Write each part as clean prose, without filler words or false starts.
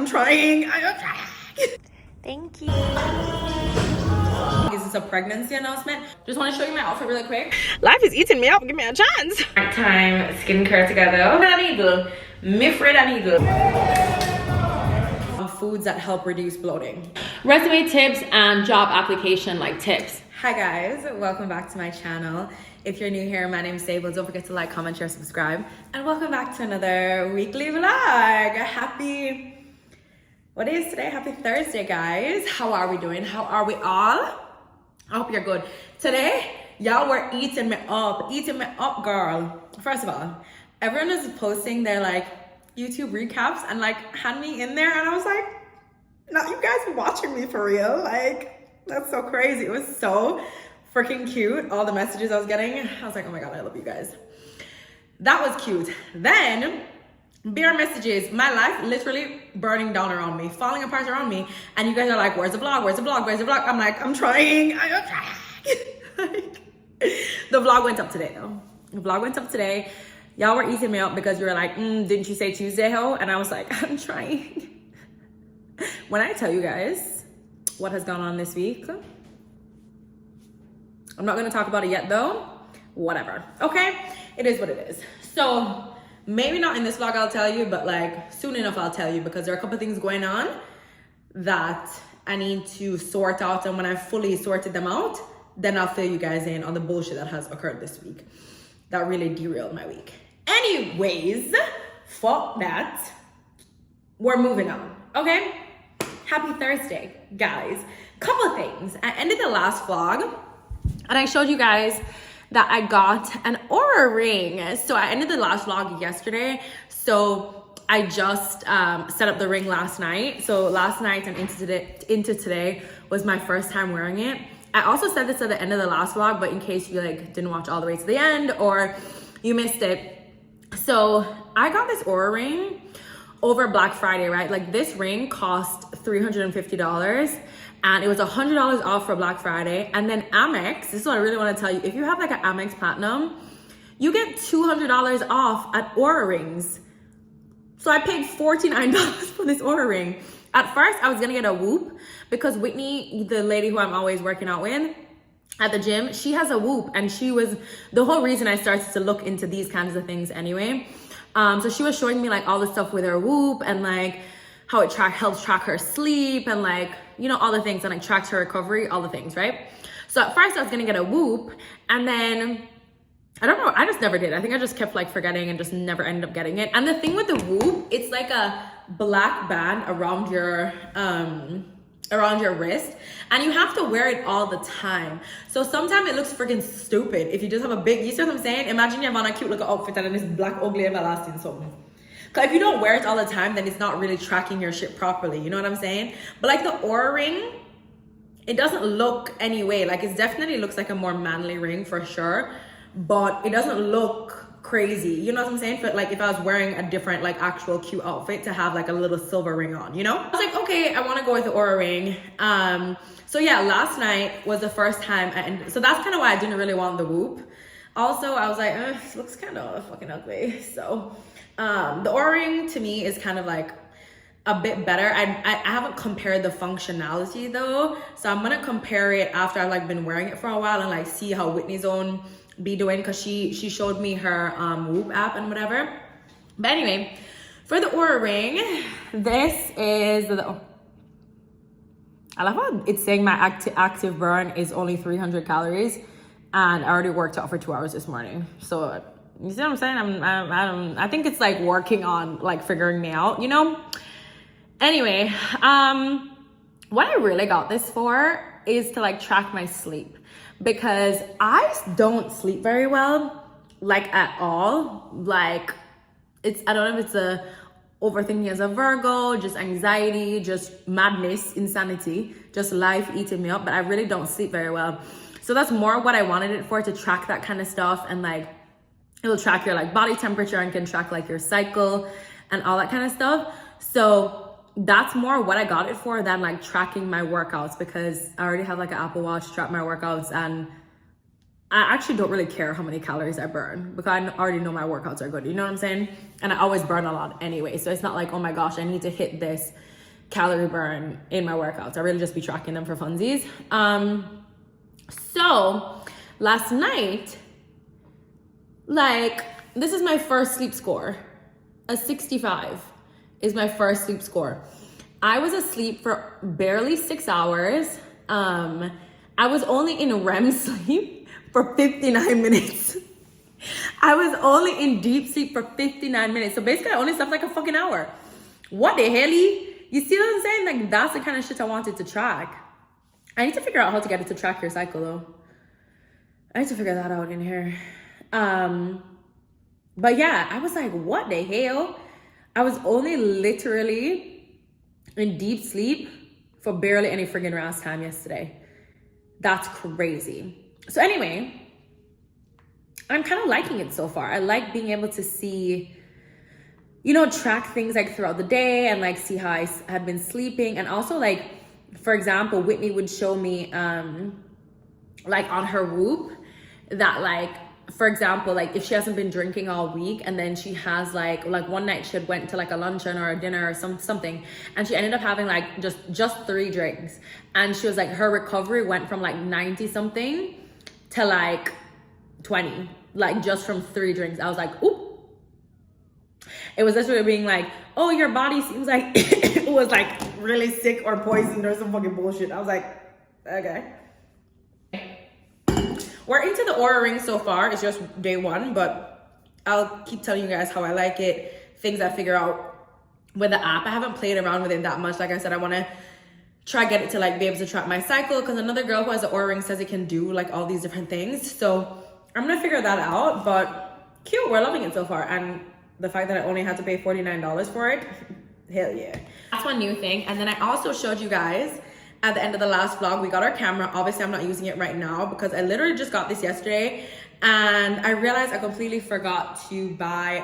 trying. I am trying. Thank you. This is a pregnancy announcement. Just want to show you my outfit really quick. Life is eating me up. Give me a chance. Nighttime skincare together. I need foods that help reduce bloating. Resume tips and job application tips. Hi guys, welcome back to my channel. If you're new here, my name is Sable. Don't forget to like, comment, share, subscribe. And welcome back to another weekly vlog. What is today? Happy Thursday, guys. How are we doing? How are we all? I hope you're good. Today, y'all were eating me up, girl. First of all, everyone is posting their YouTube recaps and had me in there, and I was like, no, you guys are watching me for real. That's so crazy. It was so freaking cute. All the messages I was getting, I was like, oh my God, I love you guys. That was cute. Then, bare messages, my life literally burning down around me, falling apart around me. And you guys are like, where's the vlog? Where's the vlog? Where's the vlog? I'm like, I'm trying. The vlog went up today though. The vlog went up today. Y'all were eating me up because you were like, didn't you say Tuesday, ho? And I was like, I'm trying. When I tell you guys what has gone on this week, I'm not gonna talk about it yet though. Whatever, okay? It is what it is. So maybe not in this vlog I'll tell you, but soon enough I'll tell you, because there are a couple things going on that I need to sort out, and when I've fully sorted them out, then I'll fill you guys in on the bullshit that has occurred this week. That really derailed my week. Anyways, fuck that. We're moving on, okay? Happy Thursday, guys. Couple things. I ended the last vlog and I showed you guys that I got an Aura ring. So I ended the last vlog yesterday. So I just set up the ring last night. So last night and into today was my first time wearing it. I also said this at the end of the last vlog, but in case you didn't watch all the way to the end or you missed it. So I got this Aura ring over Black Friday, right? This ring cost $350 and it was $100 off for Black Friday. And then Amex, this is what I really want to tell you. If you have an Amex Platinum, you get $200 off at Aura rings. So I paid $49 for this Aura ring. At first, I was gonna get a Whoop because Whitney, the lady who I'm always working out with at the gym, she has a Whoop, and she was the whole reason I started to look into these kinds of things anyway. So she was showing me all the stuff with her Whoop and how it helps track her sleep and all the things, and tracks her recovery, all the things, right? So at first I was gonna get a Whoop, and then I don't know, I just never did. I think I just kept forgetting and just never ended up getting it. And the thing with the Whoop, it's a black band around your wrist, and you have to wear it all the time. So sometimes it looks freaking stupid if you just have a big, you see what I'm saying? Imagine you have on a cute little outfit and then this black ugly everlasting something. Cause if you don't wear it all the time, then it's not really tracking your shit properly. You know what I'm saying? But the Aura ring, it doesn't look anyway. It definitely looks like a more manly ring for sure, but it doesn't look crazy. You know what I'm saying? But if I was wearing a different actual cute outfit to have a little silver ring on, you know? I was okay, I want to go with the Aura ring. So yeah, last night was the first time, so that's kind of why I didn't really want the Whoop. Also, I was it looks kind of fucking ugly. So the Aura ring to me is kind of a bit better. I haven't compared the functionality though, so I'm gonna compare it after I've been wearing it for a while and see how Whitney's own be doing, because she showed me her Whoop app and whatever. But anyway, for the Aura ring, this is I love how it's saying my active burn is only 300 calories, and I already worked out for 2 hours this morning. So you see what I'm saying? I think it's working on figuring me out, you know? Anyway, what I really got this for is to track my sleep, because I don't sleep very well, at all. I don't know if it's a overthinking as a Virgo, just anxiety, just madness, insanity, just life eating me up, but I really don't sleep very well. So that's more what I wanted it for, to track that kind of stuff, and it'll track your body temperature and can track your cycle and all that kind of stuff. So that's more what I got it for than tracking my workouts, because I already have an Apple Watch to track my workouts, and I actually don't really care how many calories I burn, because I already know my workouts are good, you know what I'm saying? And I always burn a lot anyway, so it's not oh my gosh, I need to hit this calorie burn in my workouts. I really just be tracking them for funsies. So last night, like, this is my first sleep score. A 65 is my first sleep score. I was asleep for barely 6 hours. I was only in REM sleep for 59 minutes. I was only in deep sleep for 59 minutes. So basically, I only slept like a fucking hour. What the hell? You see what I'm saying? Like, that's the kind of shit I wanted to track. I need to figure out how to get it to track your cycle, though. I need to figure that out in here. But yeah, I was like, what the hell? I was only literally in deep sleep for barely any friggin' rest time yesterday. That's crazy. So anyway, I'm kind of liking it so far. I like being able to see, you know, track things like throughout the day and like see how I had been sleeping. And also, like, for example, Whitney would show me like on her Whoop that, like, for example, like if she hasn't been drinking all week and then she has like one night she had went to like a luncheon or a dinner or something and she ended up having like just 3 drinks, and she was like, her recovery went from like 90 something to like 20, like just from 3 drinks. I was like, oop. It was literally being like, oh, your body seems like it was like really sick or poisoned or some fucking bullshit. I was like, okay. We're into the Aura ring so far. It's just day 1, but I'll keep telling you guys how I like it, things I figure out with the app. I haven't played around with it that much. Like I said, I want to try get it to like be able to track my cycle, because another girl who has the Aura ring says it can do like all these different things. So I'm gonna figure that out, but cute, we're loving it so far. And the fact that I only had to pay $49 for it, hell yeah. That's one new thing. And then I also showed you guys at the end of the last vlog, we got our camera. Obviously, I'm not using it right now because I literally just got this yesterday, and I realized I completely forgot to buy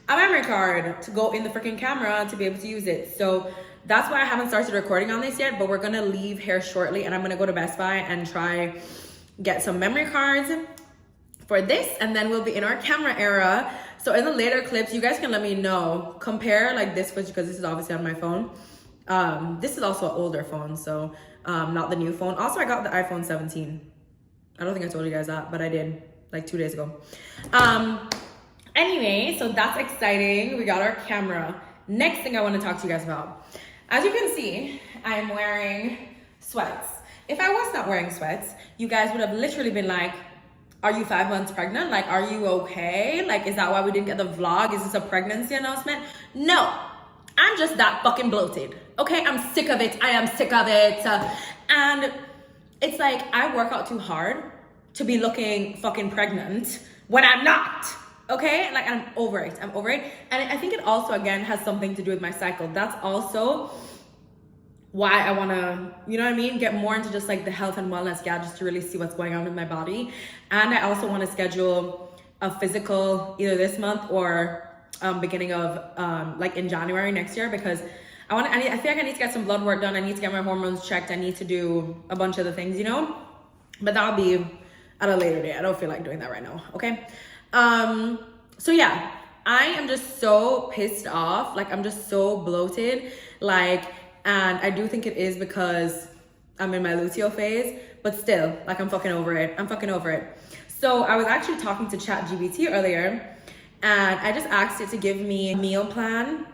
a memory card to go in the freaking camera to be able to use it. So that's why I haven't started recording on this yet, but we're gonna leave here shortly and I'm gonna go to Best Buy and try get some memory cards for this, and then we'll be in our camera era. So in the later clips, you guys can let me know, compare like this, because this is obviously on my phone. This is also an older phone, so not the new phone. Also, I got the iPhone 17. I don't think I told you guys that, but I did like 2 days ago. Anyway, so that's exciting. We got our camera. Next thing I want to talk to you guys about. As you can see, I'm wearing sweats. If I was not wearing sweats, you guys would have literally been like, are you 5 months pregnant? Like, are you okay? Like, is that why we didn't get the vlog? Is this a pregnancy announcement? No. I'm just that fucking bloated, okay? I'm sick of it. I am sick of it. And it's like, I work out too hard to be looking fucking pregnant when I'm not, okay? Like, I'm over it. I'm over it. And I think it also, again, has something to do with my cycle. That's also why I want to, you know what I mean? Get more into just like the health and wellness gadgets to really see what's going on with my body. And I also want to schedule a physical either this month or beginning of like in January next year, because I feel like I need to get some blood work done. I need to get my hormones checked. I need to do a bunch of the things, you know, but that'll be at a later date. I don't feel like doing that right now. Okay. So yeah, I am just so pissed off. Like, I'm just so bloated. Like, and I do think it is because I'm in my luteal phase, but still, like, I'm fucking over it. I'm fucking over it. So I was actually talking to ChatGPT earlier, and I just asked it to give me a meal plan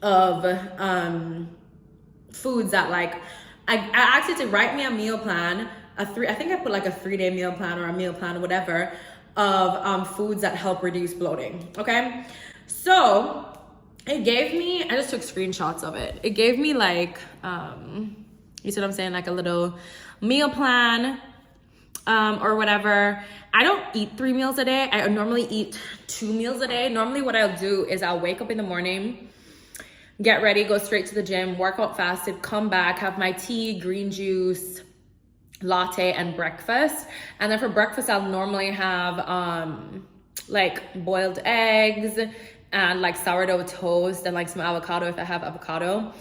of foods that, like, I asked it to write me a meal plan, I think I put like a 3-day meal plan or a meal plan, whatever, of foods that help reduce bloating, okay? So it gave me, I just took screenshots of it. It gave me like, you see what I'm saying? Like a little meal plan, or whatever. I don't eat 3 meals a day. I normally eat 2 meals a day. Normally what I'll do is I'll wake up in the morning, get ready, go straight to the gym, work out fasted, come back, have my tea, green juice, latte, and breakfast. And then for breakfast, I'll normally have like boiled eggs and like sourdough toast and like some avocado if I have avocado.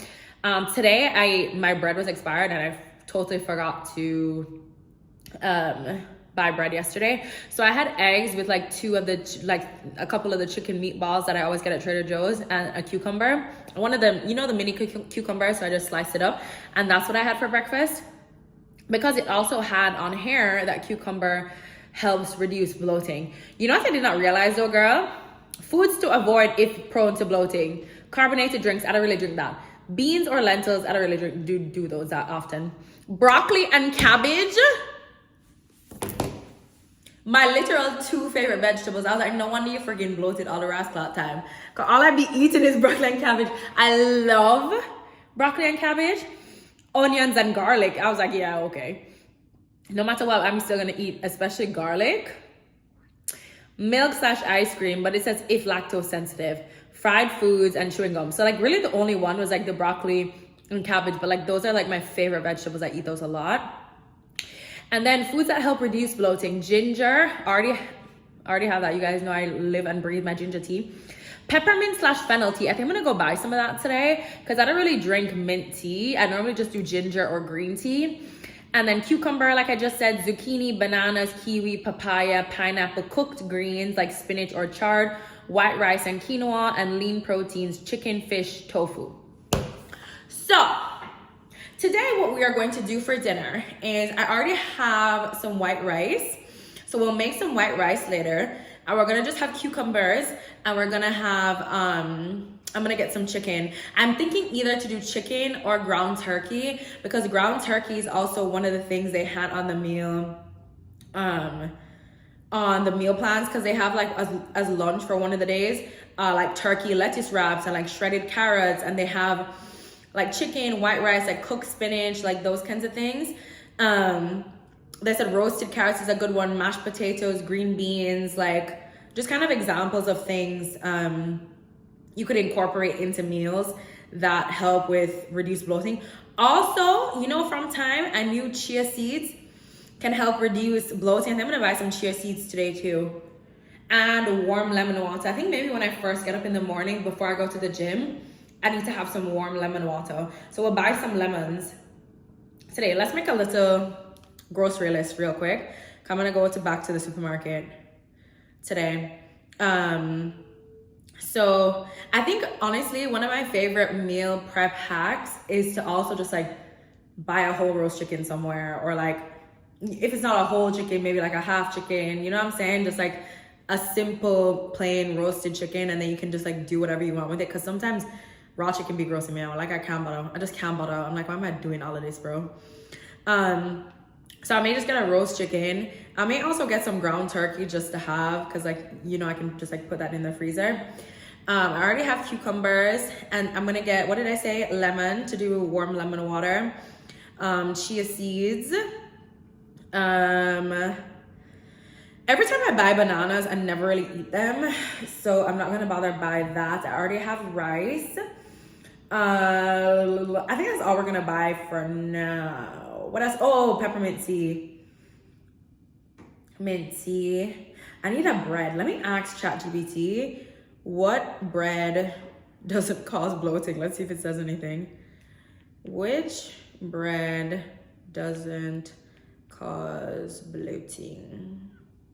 Today, my bread was expired and I totally forgot to buy bread yesterday. So I had eggs with like a couple of the chicken meatballs that I always get at Trader Joe's, and a cucumber. One of them, you know, the mini cucumbers, so I just sliced it up, and that's what I had for breakfast. Because it also had on here that cucumber helps reduce bloating. You know what I did not realize though, girl? Foods to avoid if prone to bloating. Carbonated drinks, I don't really drink that. Beans or lentils, I don't really do those that often. Broccoli and cabbage, my literal 2 favorite vegetables. I was like, no wonder you're freaking bloated all the rascal time. Cause all I be eating is broccoli and cabbage. I love broccoli and cabbage. Onions and garlic. I was like, yeah, okay. No matter what, I'm still gonna eat, especially garlic. Milk/ice cream, but it says if lactose sensitive. Fried foods and chewing gum. So like really the only one was like the broccoli and cabbage, but like those are like my favorite vegetables. I eat those a lot. And then foods that help reduce bloating. Ginger, already have that. You guys know I live and breathe my ginger tea. Peppermint/fennel tea. I think I'm gonna go buy some of that today because I don't really drink mint tea. I normally just do ginger or green tea. And then cucumber, like I just said, zucchini, bananas, kiwi, papaya, pineapple, cooked greens like spinach or chard, white rice and quinoa, and lean proteins, chicken, fish, tofu. So today what we are going to do for dinner is I already have some white rice. So we'll make some white rice later. And we're gonna just have cucumbers, and we're gonna have, I'm gonna get some chicken. I'm thinking either to do chicken or ground turkey, because ground turkey is also one of the things they had on the meal, plans, because they have like as lunch for one of the days, like turkey lettuce wraps and like shredded carrots, and they have like chicken, white rice, like cooked spinach, like those kinds of things. They said roasted carrots is a good one, mashed potatoes, green beans, like just kind of examples of things you could incorporate into meals that help with reduced bloating. Also, you know, from time, I knew chia seeds can help reduce bloating. I'm gonna buy some chia seeds today too. And warm lemon water. I think maybe when I first get up in the morning before I go to the gym, I need to have some warm lemon water. So we'll buy some lemons today. Let's make a little grocery list real quick. I'm gonna go back to the supermarket today. So I think honestly, one of my favorite meal prep hacks is to also just like buy a whole roast chicken somewhere, or like if it's not a whole chicken, maybe like a half chicken, you know what I'm saying? Just like a simple plain roasted chicken, and then you can just like do whatever you want with it. Cause sometimes raw chicken be grossing me out. Like I just can't bother. I'm like, why am I doing all of this, bro? So I may just get a roast chicken. I may also get some ground turkey just to have, because like, you know, I can just like put that in the freezer. I already have cucumbers, and I'm gonna get, what did I say? Lemon, to do warm lemon water. Chia seeds. Every time I buy bananas, I never really eat them, so I'm not gonna bother buy that. I already have rice. I think that's all we're gonna buy for now. What else? Oh, peppermint tea. Mint tea. I need a bread. Let me ask ChatGPT what bread doesn't cause bloating. Let's see if it says anything. Which bread doesn't cause bloating?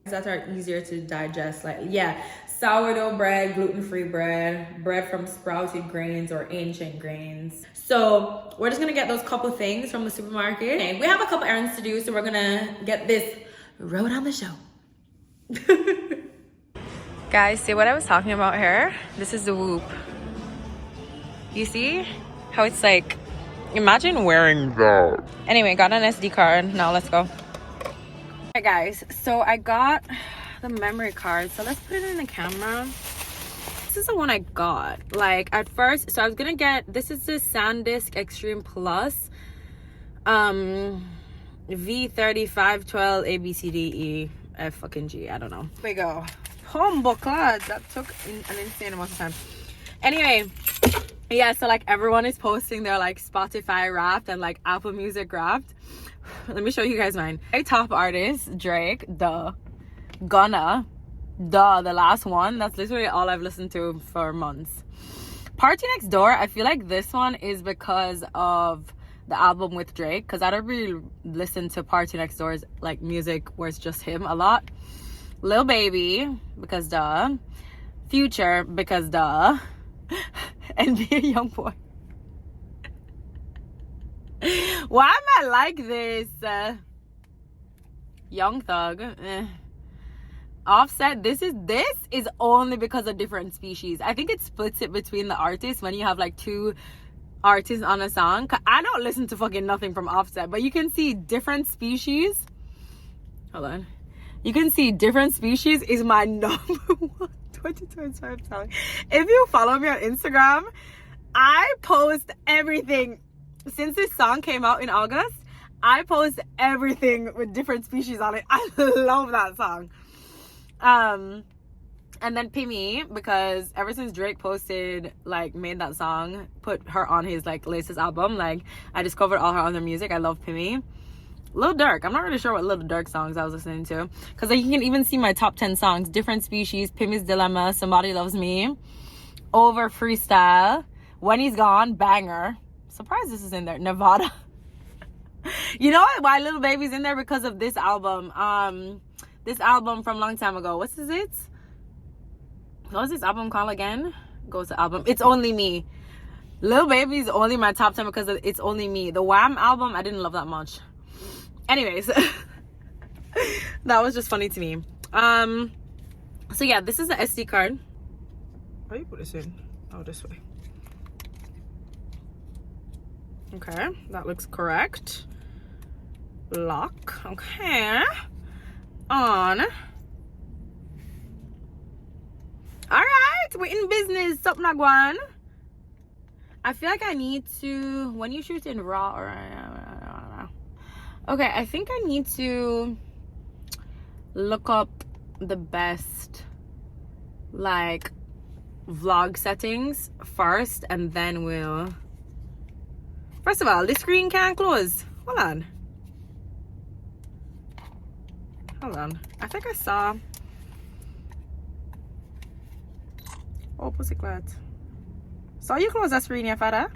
That are easier to digest, like, yeah, sourdough bread, gluten-free bread, bread from sprouted grains or ancient grains. So we're just gonna get those couple things from the supermarket. Okay, we have a couple errands to do, so we're gonna get this road on the show. Guys, see what I was talking about here? This is the Whoop. You see how it's like, imagine wearing that. Anyway, got an SD card. Now let's go. Hey guys, so I got the memory card, so let's put it in the camera. This is the one I got. Like at first, so I was gonna get, this is the SanDisk Extreme Plus V3512 ABCDE F fucking G, I don't know. Here we go. Humble clad. That took an insane amount of time. Anyway, yeah, so like everyone is posting their like Spotify Wrapped and like Apple Music Wrapped. Let me show you guys mine. My top artist, Drake, Gunna, the last one. That's literally all I've listened to for months. Party Next Door, I feel like this one is because of the album with Drake, because I don't really listen to Party Next Door's like music where it's just him a lot. Lil Baby, because duh. Future, because duh. And Be a Young Boy. Why am I like this? Young Thug. Offset, this is only because of Different Species. I think it splits it between the artists when you have like two artists on a song. I don't listen to fucking nothing from Offset, but you can see Different Species. Hold on. You can see Different Species is my number one 2025 song. If you follow me on Instagram, I post everything. Since this song came out in August, I post everything with Different Species on it. I love that song. And then Pimmy, because ever since Drake made that song, put her on his like latest album, like I discovered all her other music. I love Pimmy. Lil Durk, I'm not really sure what Lil Durk songs I was listening to, because like, you can even see my top 10 songs. Different Species, Pimmy's Dilemma, Somebody Loves Me, Over, Freestyle, When He's Gone, banger. Surprised this is in there. Nevada. You know why Lil Baby's in there? Because of this album. This album from a long time ago. What was this album called again? Goes to album. It's Only Me. Lil Baby's only my top 10 because of It's Only Me. The Wham album, I didn't love that much. Anyways, that was just funny to me. So yeah, this is the SD card. Where do you put this in? Oh, this way. Okay, that looks correct. Lock. Okay. On. All right, we're in business. Sup, Nagwan? I feel like I need to, when you shoot in RAW or okay, I think I need to look up the best like vlog settings first, and then we'll, first of all, this screen can't close. Hold on. I think I saw, oh pussycat, saw you close that screen, yeah, father.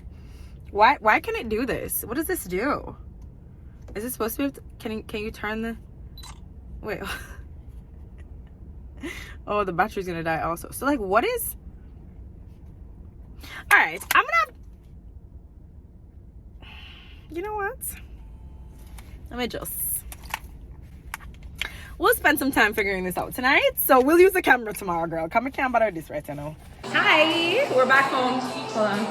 Why can it do this? What does this do? Is it supposed to be, can you turn the, wait. Oh, the battery's gonna die also. So like, what is, all right, I'm gonna, you know what, let me just, we'll spend some time figuring this out tonight. So we'll use the camera tomorrow, girl. Come and camera this right now. Hi, we're back home. Hold on.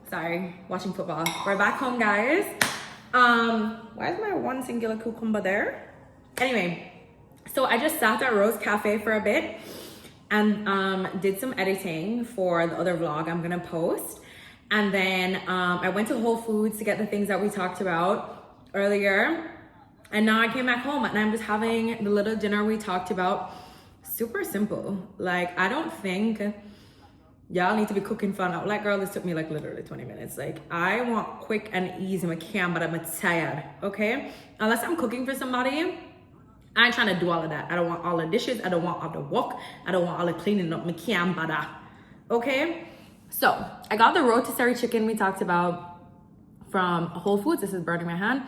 Sorry, watching football. We're back home, guys. Why is my one singular cucumber there? Anyway, so I just sat at Rose Cafe for a bit and did some editing for the other vlog I'm gonna post. And then I went to Whole Foods to get the things that we talked about earlier. And now I came back home and I'm just having the little dinner we talked about. Super simple. Like, I don't think y'all need to be cooking fun out. Like, girl, this took me like literally 20 minutes. Like, I want quick and easy. I can, but I'm tired, okay? Unless I'm cooking for somebody, I ain't trying to do all of that. I don't want all the dishes. I don't want all the work. I don't want all the cleaning up. I can, but okay? So, I got the rotisserie chicken we talked about from Whole Foods. This is burning my hand.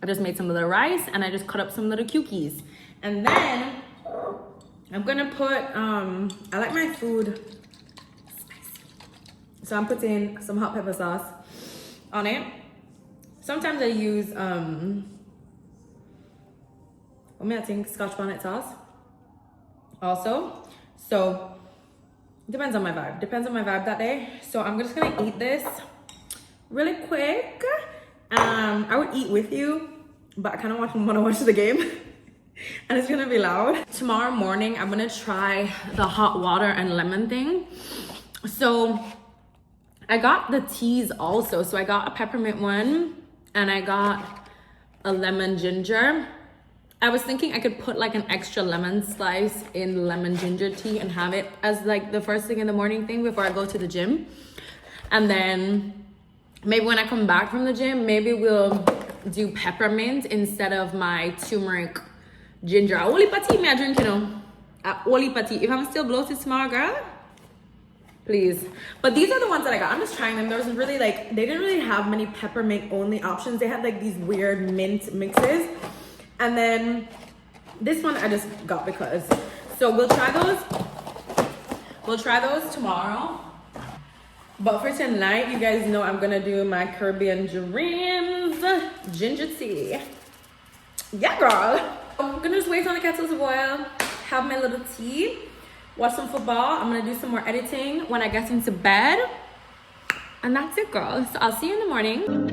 I just made some little rice and I just cut up some little cookies. And then I'm gonna put, I like my food spicy. So I'm putting some hot pepper sauce on it. Sometimes I use, I think Scotch bonnet sauce also. So depends on my vibe. Depends on my vibe that day. So I'm just gonna eat this really quick. I would eat with you, but I kind of want to watch the game and it's gonna be loud. Tomorrow morning, I'm gonna try the hot water and lemon thing. So I got the teas also. So I got a peppermint one and I got a lemon ginger. I was thinking I could put like an extra lemon slice in the lemon ginger tea and have it as like the first thing in the morning thing before I go to the gym. And then maybe when I come back from the gym, maybe we'll do peppermint instead of my turmeric ginger. Only tea me I drink, you know. Only tea. If I'm still bloated tomorrow, girl, please. But these are the ones that I got. I'm just trying them. There was really like, they didn't really have many peppermint only options. They had like these weird mint mixes. And then this one I just got because. So we'll try those. We'll try those tomorrow. But for tonight, you guys know I'm gonna do my Caribbean dreams ginger tea. Yeah, girl. I'm gonna just wait on the kettle to boil, have my little tea, watch some football. I'm gonna do some more editing when I get into bed. And that's it, girl. So I'll see you in the morning.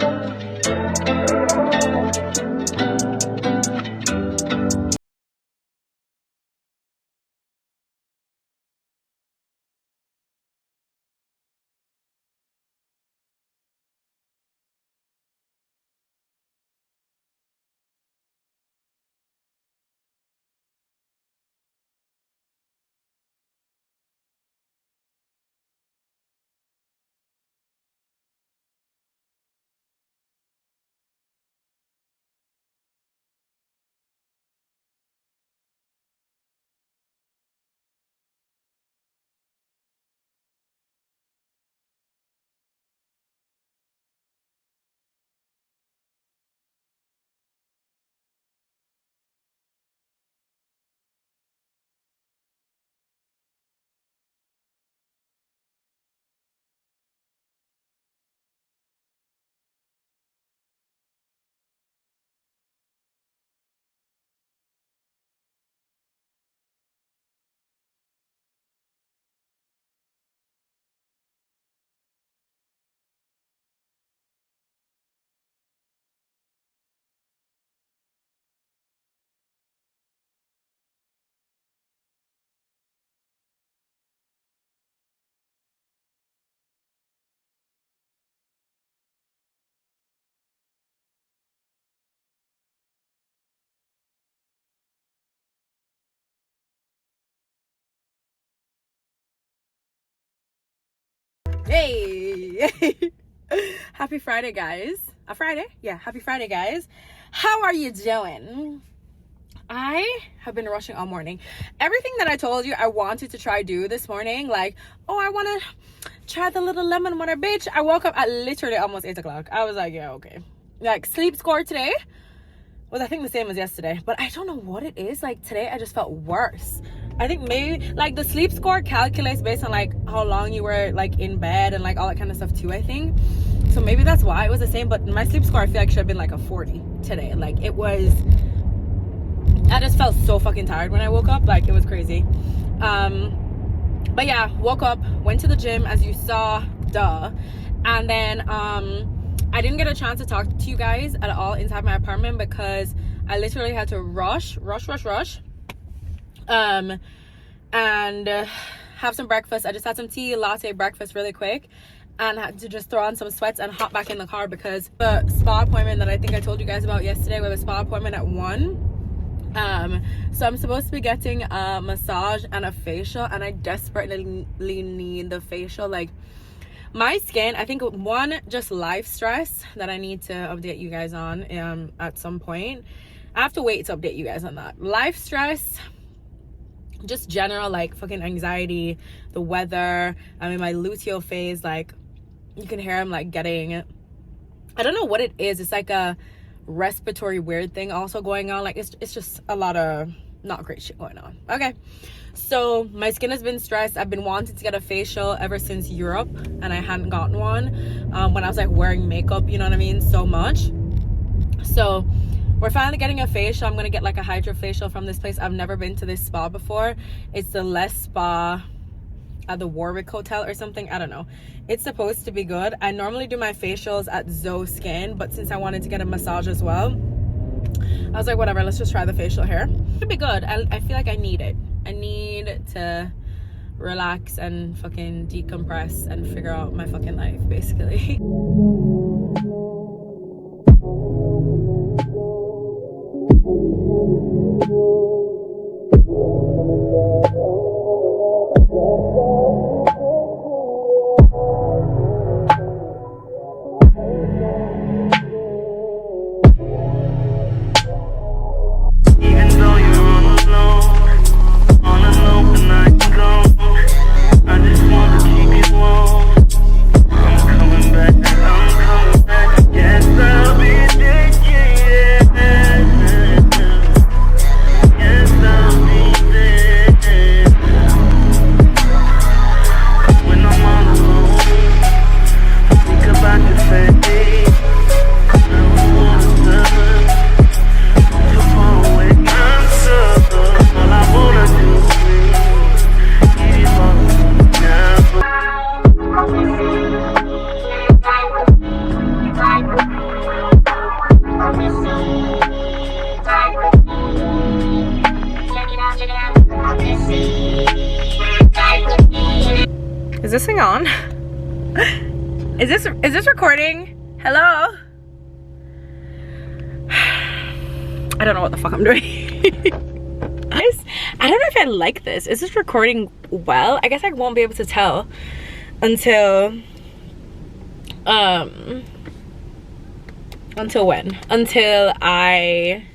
Hey, happy Friday, guys. A Friday? Yeah, happy Friday, guys. How are you doing? I have been rushing all morning. Everything that I told you I wanted to try do this morning, like, oh, I want to try the little lemon water, bitch. I woke up at literally almost 8 o'clock. I was like, yeah, okay. Like, sleep score today was, I think, the same as yesterday, but I don't know what it is. Like, today I just felt worse. I think maybe like the sleep score calculates based on like how long you were like in bed and like all that kind of stuff too, I think. So maybe that's why it was the same, but my sleep score I feel like should have been like a 40 today. Like, it was, I just felt so fucking tired when I woke up. Like, it was crazy. But yeah, woke up, went to the gym as you saw, duh. And then I didn't get a chance to talk to you guys at all inside my apartment because I literally had to rush and have some breakfast. I just had some tea, latte, breakfast really quick, and had to just throw on some sweats and hop back in the car because the spa appointment that I think I told you guys about yesterday, we have a spa appointment at 1. So I'm supposed to be getting a massage and a facial, and I desperately need the facial. Like, my skin, I think, one, just life stress that I need to update you guys on at some point. I have to wait to update you guys on that. Life stress, just general like fucking anxiety, the weather. I'm in my luteal phase. Like, you can hear I'm like getting, I don't know what it is. It's like a respiratory weird thing also going on. Like, it's just a lot of not great shit going on. Okay, so my skin has been stressed. I've been wanting to get a facial ever since Europe, and I hadn't gotten one when I was like wearing makeup, you know what I mean, so much. So we're finally getting a facial. I'm gonna get like a hydrofacial from this place. I've never been to this spa before. It's the Les Spa at the Warwick Hotel or something. I don't know. It's supposed to be good. I normally do my facials at Zoe Skin, but since I wanted to get a massage as well, I was like, whatever, let's just try the facial here. It'll be good. I feel like I need it. I need to relax and fucking decompress and figure out my fucking life, basically. Even though you're all alone, on an open night zone, I just wanna keep you this thing on? Is this recording? Hello? I don't know what the fuck I'm doing. Guys, I don't know if I like this. Is this recording well? I guess I won't be able to tell until when? Until I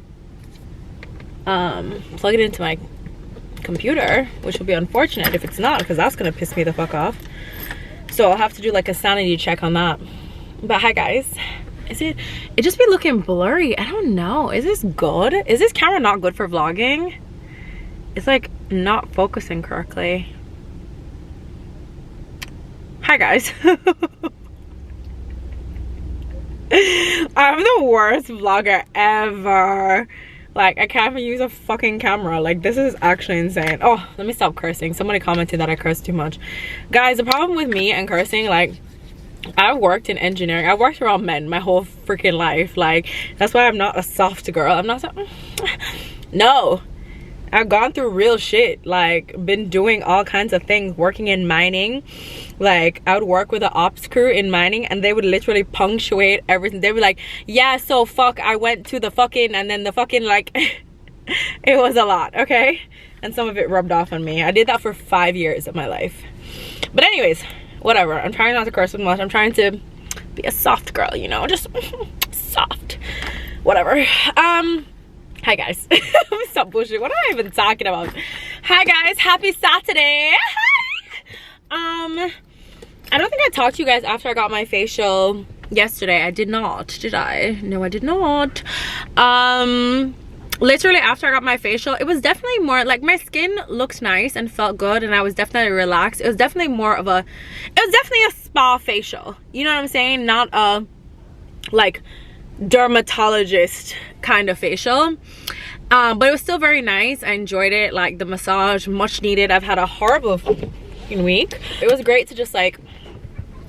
plug it into my computer, which will be unfortunate if it's not, because that's gonna piss me the fuck off. So I'll have to do like a sanity check on that. But hi guys. It just be looking blurry. I don't know. Is this good? Is this camera not good for vlogging? It's like not focusing correctly. Hi guys. I'm the worst vlogger ever. Like, I can't even use a fucking camera. Like, this is actually insane. Oh, let me stop cursing. Somebody commented that I curse too much. Guys, the problem with me and cursing, like, I worked in engineering. I worked around men my whole freaking life. Like, that's why I'm not a soft girl. I'm not so... No. I've gone through real shit. Like, been doing all kinds of things. Working in mining. Like, I would work with an ops crew in mining, and they would literally punctuate everything. They would like, yeah, so fuck, I went to the fucking, and then the fucking, like, it was a lot, okay? And some of it rubbed off on me. I did that for 5 years of my life. But anyways, whatever. I'm trying not to curse too much. I'm trying to be a soft girl, you know? Just soft. Whatever. Hi guys. Stop bullshit. What am I even talking about? Hi guys. Happy Saturday. Hi. I don't think I talked to you guys after I got my facial yesterday. I did not, did I? No, I did not. Literally after I got my facial, it was definitely more like my skin looked nice and felt good, and I was definitely relaxed. It was definitely more of a, it was definitely a spa facial. You know what I'm saying? Not a like dermatologist kind of facial. But it was still very nice. I enjoyed it. Like the massage, much needed. I've had a horrible fucking week. It was great to just like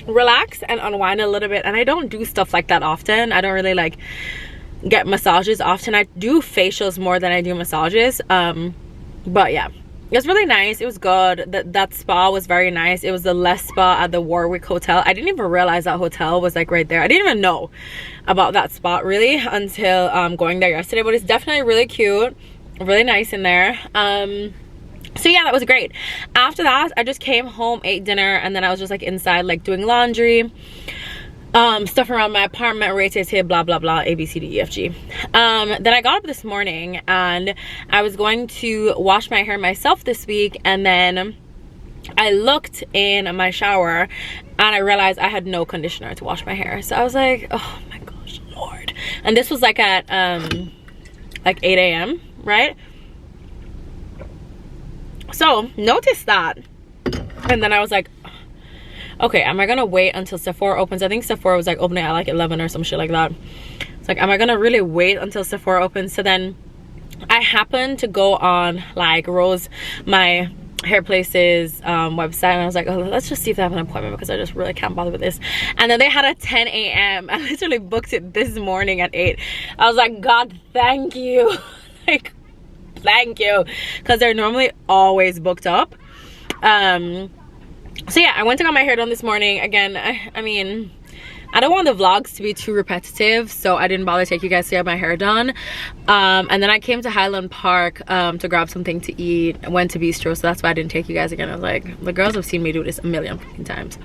relax and unwind a little bit, and I don't do stuff like that often. I don't really like get massages often. I do facials more than I do massages. But yeah, it was really nice. It was good. That spa was very nice. It was the Les Spa at the Warwick Hotel. I didn't even realize that hotel was like right there. I didn't even know about that spot really until going there yesterday, but it's definitely really cute, really nice in there. So yeah, that was great. After that, I just came home, ate dinner, and then I was just like inside like doing laundry, stuff around my apartment, rated here, blah blah blah, A B C D E F G. Then I got up this morning and I was going to wash my hair myself this week, and then I looked in my shower and I realized I had no conditioner to wash my hair. So I was like, oh my gosh, Lord. And this was like at like 8 a.m. right? So notice that, and then I was like, okay, am I gonna wait until Sephora opens? I think Sephora was like opening at like 11 or some shit like that. It's like, am I gonna really wait until Sephora opens? So then I happened to go on like Rose, my hair place's website, and I was like, oh, let's just see if they have an appointment, because I just really can't bother with this. And then they had a 10 a.m. I literally booked it this morning at 8. I was like, God, thank you. Like, thank you, because they're normally always booked up. So yeah, I went and got my hair done this morning. Again, I mean, I don't want the vlogs to be too repetitive, so I didn't bother to take you guys to get my hair done. And then I came to Highland Park to grab something to eat. I went to Bistro, so that's why I didn't take you guys again. I was like, the girls have seen me do this a million fucking times.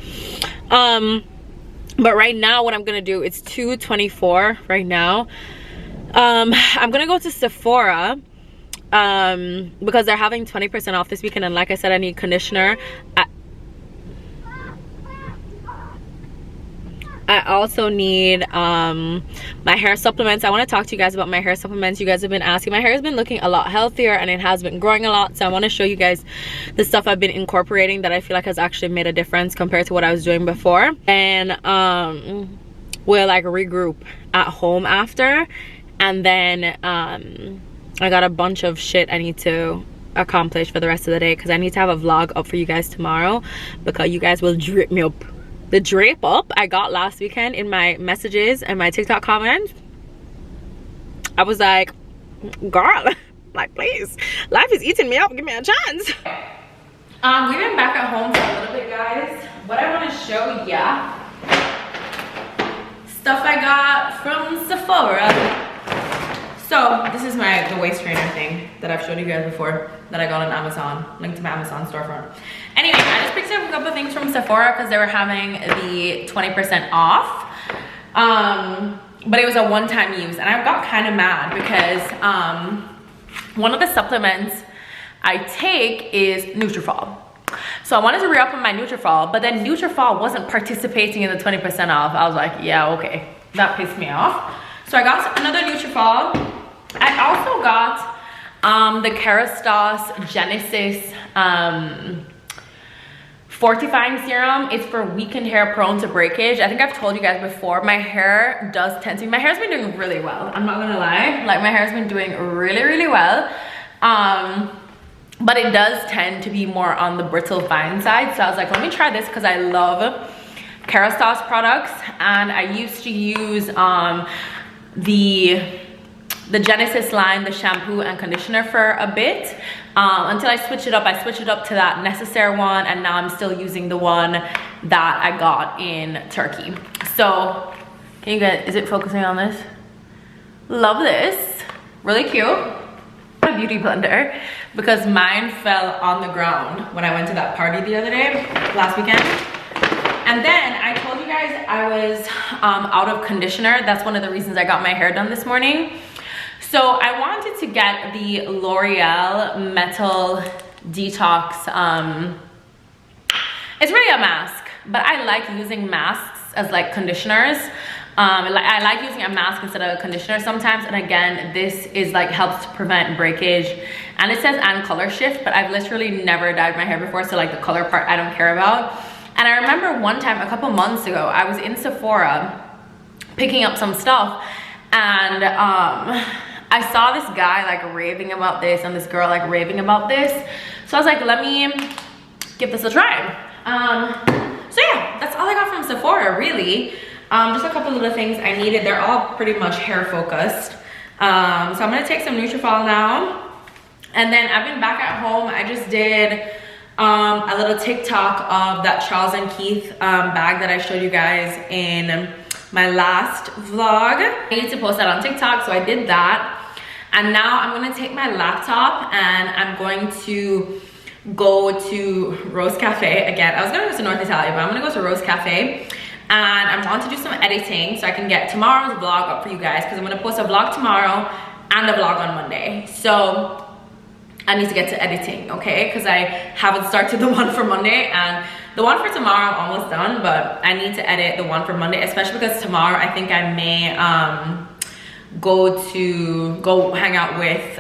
But right now, what I'm gonna do, it's 2:24 right now. I'm gonna go to Sephora because they're having 20% off this weekend, and like I said, I need conditioner. I also need my hair supplements. I want to talk to you guys about my hair supplements. You guys have been asking. My hair has been looking a lot healthier, and it has been growing a lot, so I want to show you guys the stuff I've been incorporating that I feel like has actually made a difference compared to what I was doing before. And we'll like regroup at home after, and then I got a bunch of shit I need to accomplish for the rest of the day, because I need to have a vlog up for you guys tomorrow, because you guys will drip me up. The drape up I got last weekend in my messages and my TikTok comments, I was like, girl, like, please, life is eating me up, give me a chance. We've been back at home for a little bit, guys, what I want to show ya, stuff I got from Sephora. So this is the waist trainer thing that I've showed you guys before that I got on Amazon, linked to my Amazon storefront. Anyway, I just picked up a couple things from Sephora because they were having the 20% off. But it was a one-time use, and I got kind of mad because one of the supplements I take is Nutrafol. So I wanted to re-up on my Nutrafol, but then Nutrafol wasn't participating in the 20% off. I was like, yeah, okay, that pissed me off. So I got another Nutrafol. I also got the Kerastase Genesis fortifying serum. It's for weakened hair prone to breakage. I think I've told you guys before, my hair does tend to, my hair's been doing really well. I'm not gonna lie, like my hair's been doing really, really well. But it does tend to be more on the brittle fine side. So I was like, let me try this because I love Kerastase products. And I used to use the Genesis line, the shampoo and conditioner for a bit. Until I switched it up. I switched it up to that Necessaire one, and now I'm still using the one that I got in Turkey. So, can you get, is it focusing on this? Love this, really cute. A beauty blender, because mine fell on the ground when I went to that party the other day, last weekend. And then I told you guys I was out of conditioner. That's one of the reasons I got my hair done this morning. So I wanted to get the L'Oreal Metal Detox. It's really a mask, but I like using masks as like conditioners. I like using a mask instead of a conditioner sometimes. And again, this is like helps to prevent breakage. And it says and color shift, but I've literally never dyed my hair before. So like the color part I don't care about. And I remember one time a couple months ago, I was in Sephora picking up some stuff, and I saw this guy like raving about this and this girl like raving about this. So I was like, let me give this a try. So yeah, that's all I got from Sephora really. Just a couple little things I needed. They're all pretty much hair focused. So I'm gonna take some Nutrafol now. And then I've been back at home. I just did a little TikTok of that Charles and Keith bag that I showed you guys in my last vlog. I need to post that on TikTok, so I did that. And now I'm gonna take my laptop and I'm going to go to Rose Cafe again. I was gonna go to North Italia, but I'm gonna go to Rose Cafe. And I want to do some editing so I can get tomorrow's vlog up for you guys, because I'm gonna post a vlog tomorrow and a vlog on Monday. So I need to get to editing, okay? Because I haven't started the one for Monday, and the one for tomorrow I'm almost done, but I need to edit the one for Monday, especially because tomorrow I think I may go hang out with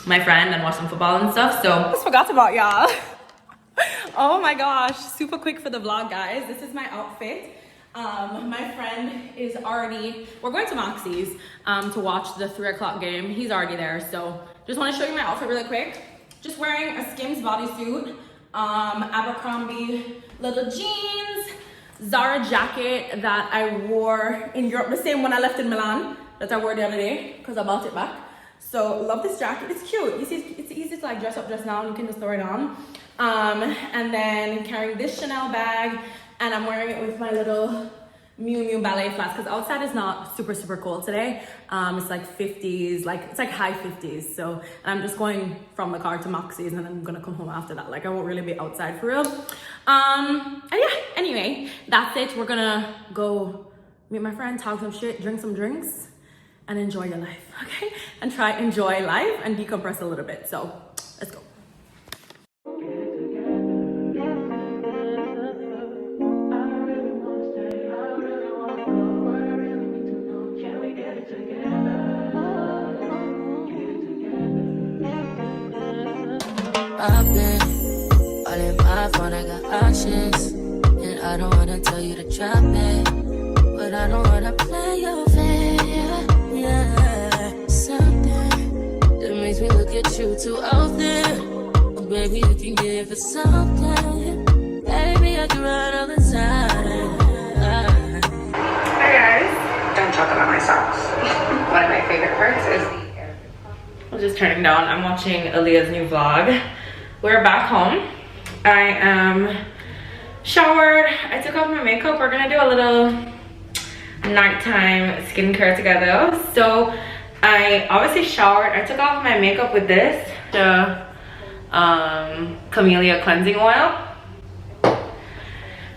my friend and watch some football and stuff. So I just forgot about y'all. Oh my gosh, super quick for the vlog, guys. This is my outfit. My friend is already, we're going to Moxie's to watch the 3 o'clock game. He's already there, so just want to show you my outfit really quick. Just wearing a Skims bodysuit, Abercrombie little jeans, Zara jacket that I wore in Europe, the same one I left in Milan that I wore the other day because I bought it back. So love this jacket, it's cute. You see, it's easy to like dress up just now, and you can just throw it on. And then carrying this Chanel bag, and I'm wearing it with my little Miu Miu ballet flats because outside is not super cold today. It's like 50s, like it's like high 50s. So I'm just going from the car to Moxie's, and then I'm gonna come home after that. Like I won't really be outside for real. And yeah, anyway, that's it. We're gonna go meet my friend, talk some shit, drink some drinks, and enjoy your life, okay? And try enjoy life and decompress a little bit. So let's go. I've been all in my phone, I got options, and I don't wanna tell you to drop it, but I don't wanna play your fair, yeah. Something that makes me look at you too often, but baby, you can give it something, baby, I can run all the time. Hi guys, don't talk about my socks. One of my favorite parts is the air. I'm just turning down, I'm watching Aaliyah's new vlog. We're back home. I am showered, I took off my makeup. We're gonna do a little nighttime skincare together. So I obviously showered. I took off my makeup with this, the Camellia cleansing oil.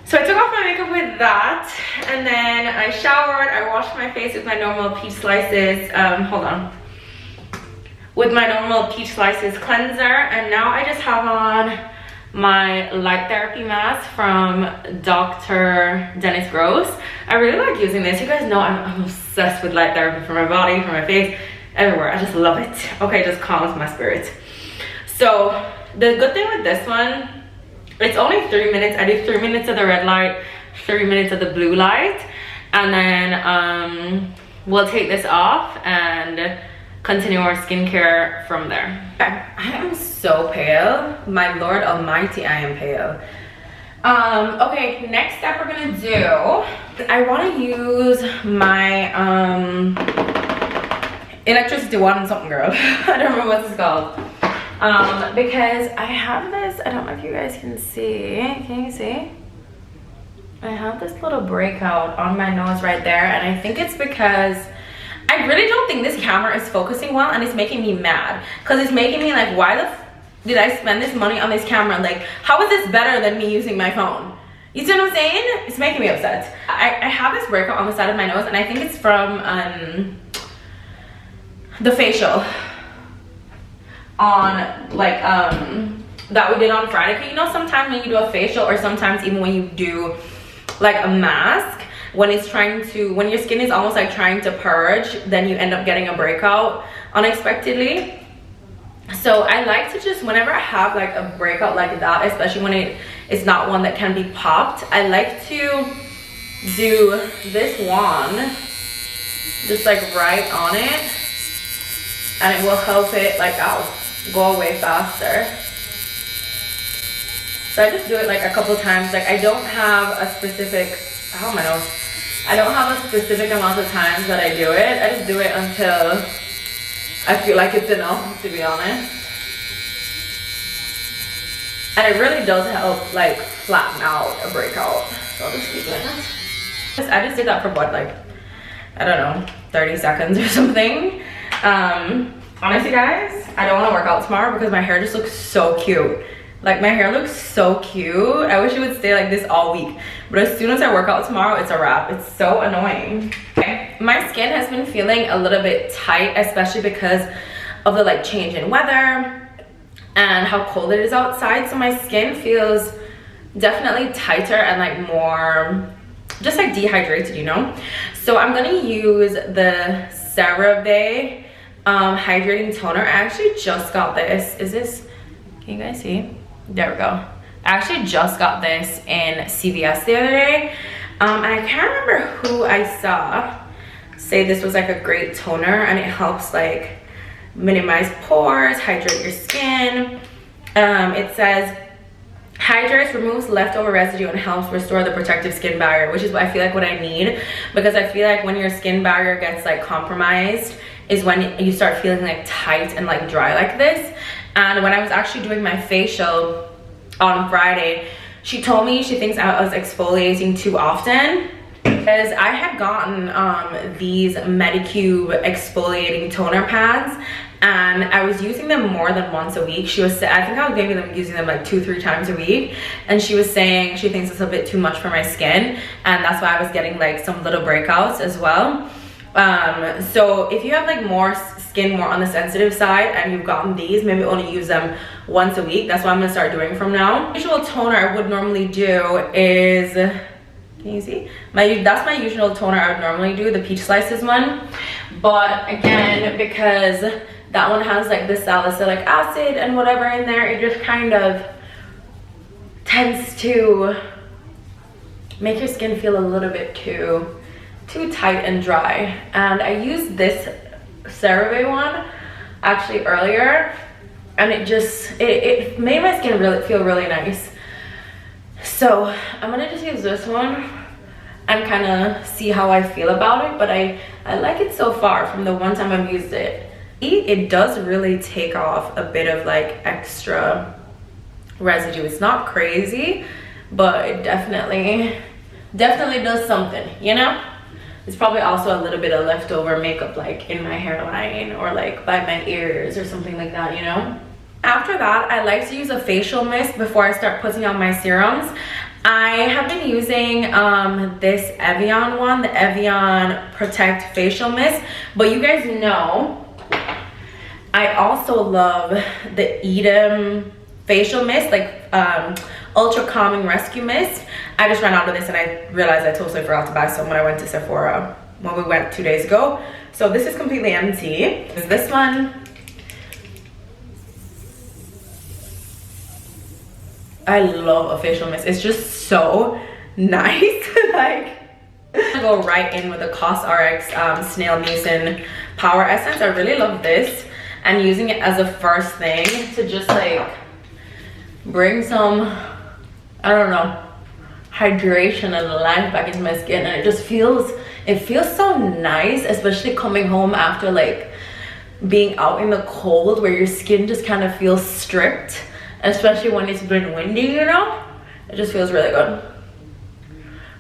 So I took off my makeup with that, and then I showered. I washed my face with my normal Peach Slices, with my normal Peach Slices cleanser, and now I just have on my light therapy mask from Dr. Dennis Gross. I really like using this. You guys know I'm obsessed with light therapy for my body, for my face, everywhere. I just love it. Okay, it just calms my spirits. So the good thing with this one, it's only 3 minutes. I do 3 minutes of the red light, 3 minutes of the blue light, and then we'll take this off and continue our skincare from there. I am so pale. My Lord Almighty, I am pale. Okay, next step we're gonna do, I wanna use my electricity one something girl. I don't remember what this is called. Because I have this, I don't know if you guys can see. Can you see? I have this little breakout on my nose right there, and I think it's because I really don't think this camera is focusing well, and it's making me mad. Because it's making me like, why the did I spend this money on this camera? Like, how is this better than me using my phone? You see what I'm saying? It's making me upset. I have this breakout on the side of my nose, and I think it's from the facial on like that we did on Friday. Cause you know, sometimes when you do a facial, or sometimes even when you do like a mask, when it's trying to, when your skin is almost like trying to purge, then you end up getting a breakout unexpectedly. So I like to just, whenever I have like a breakout like that, especially when it's not one that can be popped, I like to do this wand just like right on it, and it will help it like go away faster. So I just do it like a couple times. Like, I don't have a specific, my nose, I don't have a specific amount of times that I do it. I just do it until I feel like it's enough, to be honest. And it really does help like flatten out a breakout. So I'll just keep it. I just did that for what, like, I don't know, 30 seconds or something. Honestly guys, I don't want to work out tomorrow because my hair just looks so cute. Like, my hair looks so cute. I wish it would stay like this all week, but as soon as I work out tomorrow, it's a wrap. It's so annoying. Okay. My skin has been feeling a little bit tight, especially because of the like change in weather and how cold it is outside. So my skin feels definitely tighter and like more just like dehydrated, you know. So I'm gonna use the CeraVe hydrating toner. I actually just got this. Can you guys see? There we go. I actually just got this in CVS the other day, and I can't remember who I saw say this was like a great toner, and it helps like minimize pores, hydrate your skin. It says hydrates, removes leftover residue, and helps restore the protective skin barrier, which is what I feel like what I need, because I feel like when your skin barrier gets like compromised is when you start feeling like tight and like dry like this. And when I was actually doing my facial on Friday, she told me she thinks I was exfoliating too often, because I had gotten these Medicube exfoliating toner pads, and I was using them more than once a week. I think I was maybe using them like 2-3 times a week, and she was saying she thinks it's a bit too much for my skin, and that's why I was getting like some little breakouts as well. So if you have like more skin more on the sensitive side and you've gotten these, maybe only use them once a week. That's what I'm gonna start doing from now. The usual toner I would normally do is, can you see? That's my usual toner I would normally do, the Peach Slices one. But again, because that one has like the salicylic acid and whatever in there, it just kind of tends to make your skin feel a little bit too tight and dry. And I used this CeraVe one actually earlier, and it made my skin feel really nice. So I'm gonna just use this one and kind of see how I feel about it. But I like it so far from the one time I've used it. It does really take off a bit of like extra residue. It's not crazy, but it definitely does something, you know? It's probably also a little bit of leftover makeup like in my hairline or like by my ears or something like that, you know? After that, I like to use a facial mist before I start putting on my serums. I have been using this Evian one, the Evian Protect Facial Mist, but you guys know I also love the Edam Facial Mist, like Ultra Calming Rescue Mist. I just ran out of this and I realized I totally forgot to buy some when I went to Sephora when we went 2 days ago. So this is completely empty. This one, I love a facial mist. It's just so nice. Like, I'm gonna go right in with the CosRX Snail Mucin Power Essence. I really love this, and using it as a first thing to just like bring some, I don't know, hydration and life back into my skin. And it just feels, it feels so nice, especially coming home after like being out in the cold where your skin just kind of feels stripped, especially when it's been windy, you know? It just feels really good.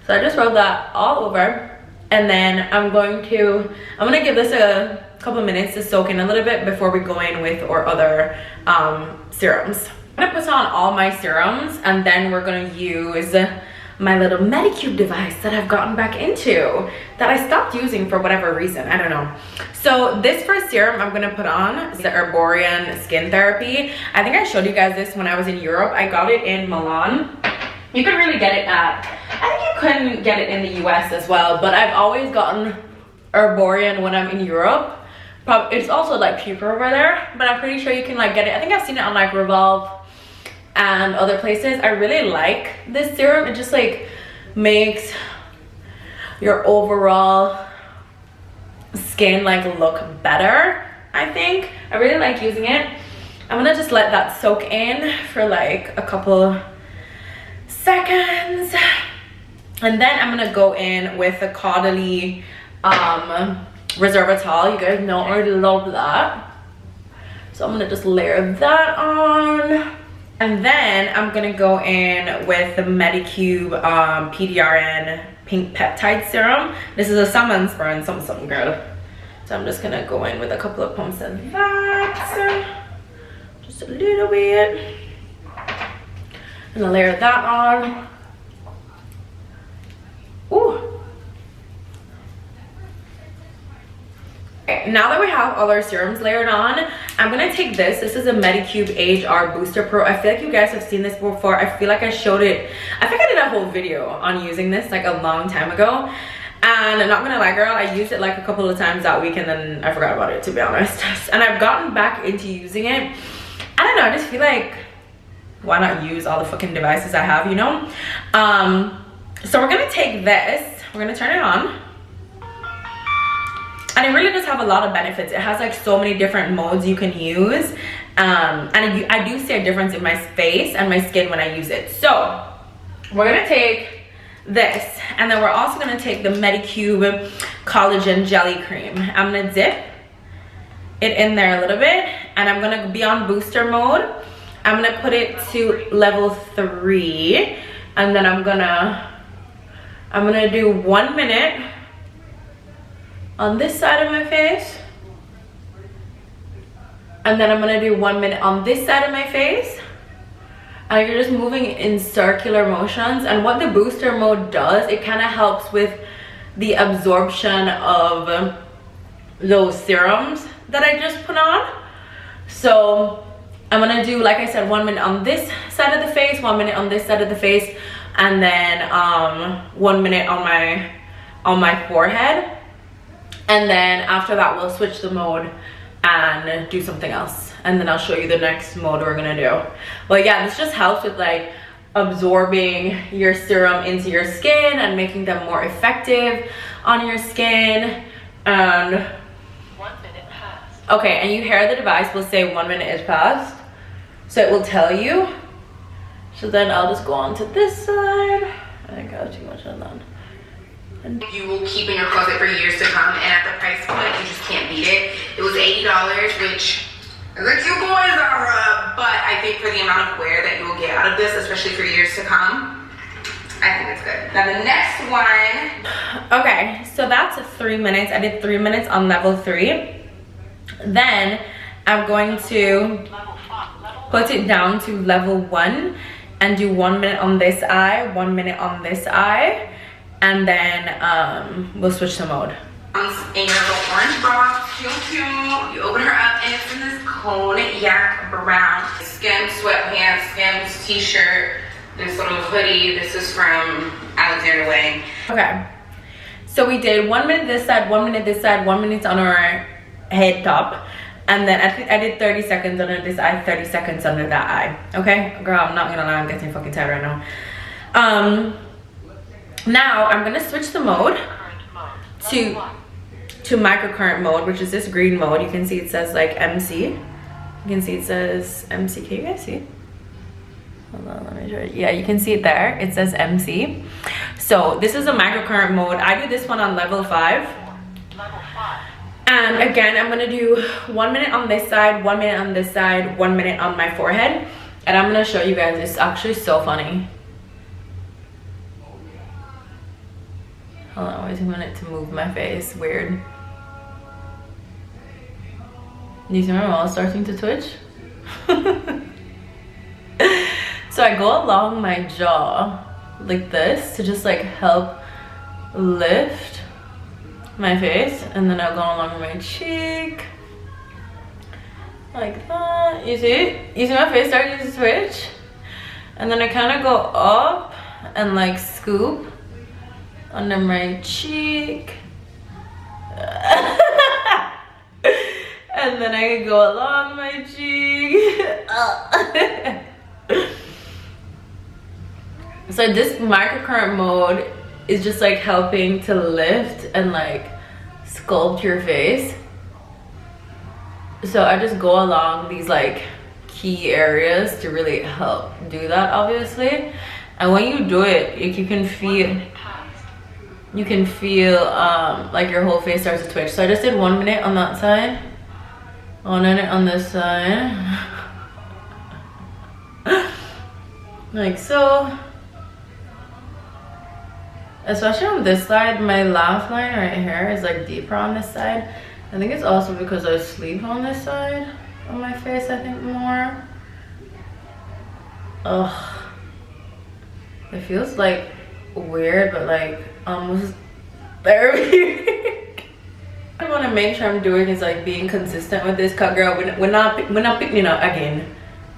So I just rubbed that all over, and then I'm gonna give this a couple minutes to soak in a little bit before we go in with our other serums. I'm gonna put on all my serums, and then we're gonna use my little Medicube device that I've gotten back into that I stopped using for whatever reason, I don't know. So this first serum I'm gonna put on is the Herborian Skin Therapy. I think I showed you guys this when I was in Europe. I got it in Milan. You can really get it at, I think you couldn't get it in the US as well, but I've always gotten Herborian when I'm in Europe. It's also like cheaper over there, but I'm pretty sure you can like get it. I think I've seen it on like Revolve and other places. I really like this serum. It just like makes your overall skin like look better, I think. I really like using it. I'm gonna just let that soak in for like a couple seconds, and then I'm gonna go in with the Caudalie Resveratrol. You guys know I love that, so I'm gonna just layer that on. And then I'm gonna go in with the Medicube PDRN Pink Peptide Serum. This is a Summons Burn something girl. So I'm just gonna go in with a couple of pumps of that. Just a little bit. I'm gonna layer that on. Ooh. Okay, now that we have all our serums layered on, I'm gonna take this. This is a Medicube HR Booster Pro. I feel like you guys have seen this before. I feel like I showed it. I think I did a whole video on using this like a long time ago. And I'm not gonna lie, girl, I used it like a couple of times that week and then I forgot about it, to be honest. And I've gotten back into using it. I don't know, I just feel like, why not use all the fucking devices I have, you know? So we're gonna take this, we're gonna turn it on. And it really does have a lot of benefits. It has like so many different modes you can use. And I do see a difference in my face and my skin when I use it. So we're gonna take this, and then we're also gonna take the Medicube Collagen Jelly Cream. I'm gonna dip it in there a little bit, and I'm gonna be on booster mode. I'm gonna put it to level 3, and then I'm gonna do 1 minute on this side of my face, and then I'm gonna do 1 minute on this side of my face, and you're just moving in circular motions. And what the booster mode does, it kind of helps with the absorption of those serums that I just put on. So I'm gonna do, like I said, 1 minute on this side of the face, 1 minute on this side of the face, and then 1 minute on my forehead. And then after that, we'll switch the mode and do something else. And then I'll show you the next mode we're gonna do. But yeah, this just helps with like absorbing your serum into your skin and making them more effective on your skin. And 1 minute passed. Okay, and you hear the device will say 1 minute is passed. So it will tell you. So then I'll just go on to this side. I think I have too much on that. You will keep in your closet for years to come, and at the price point, you just can't beat it. It was $80, which is a cute boy, Zara, but I think for the amount of wear that you will get out of this, especially for years to come, I think it's good. Now the next one. Okay, so that's 3 minutes. I did 3 minutes on level 3. Then I'm going to put it down to level 1 and do 1 minute on this eye, 1 minute on this eye, and then we'll switch the mode. In your little orange box, cute. You open her up and it's in this cognac brown. Skims, sweatpants, Skims, t-shirt, this little hoodie. This is from Alexander Wang. Okay, so we did 1 minute this side, 1 minute this side, 1 minute on our head top, and then I did 30 seconds under this eye, 30 seconds under that eye. Okay, girl, I'm not gonna lie, I'm getting fucking tired right now. Now I'm gonna switch the mode to microcurrent mode, which is this green mode. You can see it says like MC. You can see it says MC. Can you guys see? Hold on, let me try it. Yeah, you can see it there. It says MC. So this is a microcurrent mode. I do this one on level 5. And again, I'm gonna do 1 minute on this side, 1 minute on this side, 1 minute on my forehead. And I'm gonna show you guys. It's actually so funny. Hold on, wait a minute to move my face. Weird. You see my mouth starting to twitch? So I go along my jaw like this to just like help lift my face, and then I'll go along my cheek like that. You see it? You see my face starting to twitch? And then I kind of go up and like scoop under my cheek. And then I go along my cheek. So this microcurrent mode is just like helping to lift and like sculpt your face. So I just go along these like key areas to really help do that, obviously. And when you do it, you can feel like your whole face starts to twitch. So I just did 1 minute on that side, 1 minute on this side, like so. Especially on this side, my laugh line right here is like deeper on this side. I think it's also because I sleep on this side on my face, I think more. Ugh. It feels like weird, but like almost therapy. I want to make sure I'm doing is like being consistent with this cut, girl. We're not picking up again,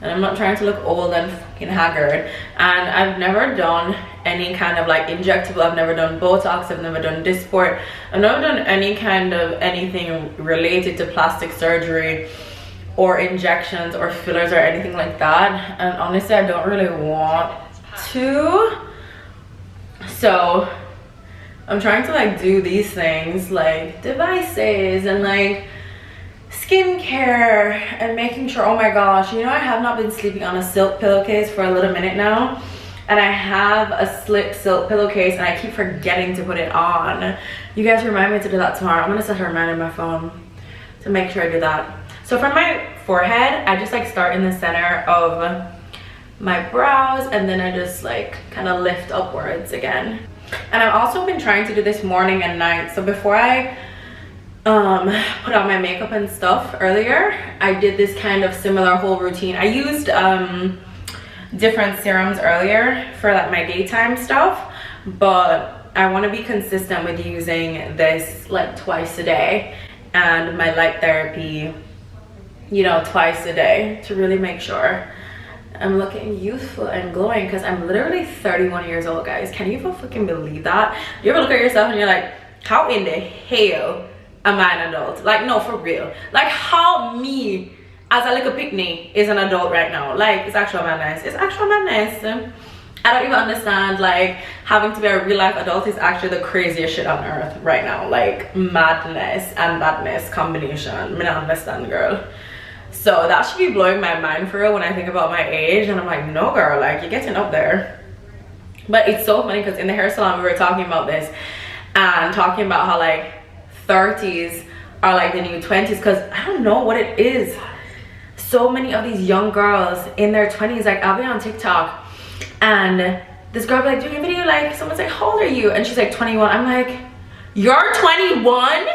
and I'm not trying to look old and fucking haggard. And I've never done any kind of like injectable. I've never done Botox. I've never done Dysport. I've never done any kind of anything related to plastic surgery or injections or fillers or anything like that. And honestly, I don't really want to. So I'm trying to like do these things like devices and like skincare and making sure. Oh my gosh, you know, I have not been sleeping on a silk pillowcase for a little minute now, and I have a slip silk pillowcase and I keep forgetting to put it on. You guys remind me to do that tomorrow. I'm gonna set a reminder on my phone to make sure I do that. So for my forehead, I just like start in the center of my brows, and then I just like kind of lift upwards again. And I've also been trying to do this morning and night. So before I put on my makeup and stuff earlier, I did this kind of similar whole routine. I used different serums earlier for like my daytime stuff, but I want to be consistent with using this like twice a day, and my light therapy, you know, twice a day, to really make sure I'm looking youthful and glowing, because I'm literally 31 years old, guys. Can you fucking believe that? You ever look at yourself and you're like, how in the hell am I an adult? Like, no, for real. Like, how me as a little picnic is an adult right now? Like, it's actual madness. It's actual madness. I don't even understand, like, having to be a real life adult is actually the craziest shit on earth right now. Like, madness and badness combination. I don't understand, girl. So that should be blowing my mind for real when I think about my age, and I'm like, no girl, like, you're getting up there. But it's so funny because in the hair salon we were talking about this and talking about how like 30s are like the new 20s, because I don't know what it is. So many of these young girls in their 20s, like I'll be on TikTok and this girl be like doing a video, like someone's like, how old are you? And she's like 21. I'm like, you're 21?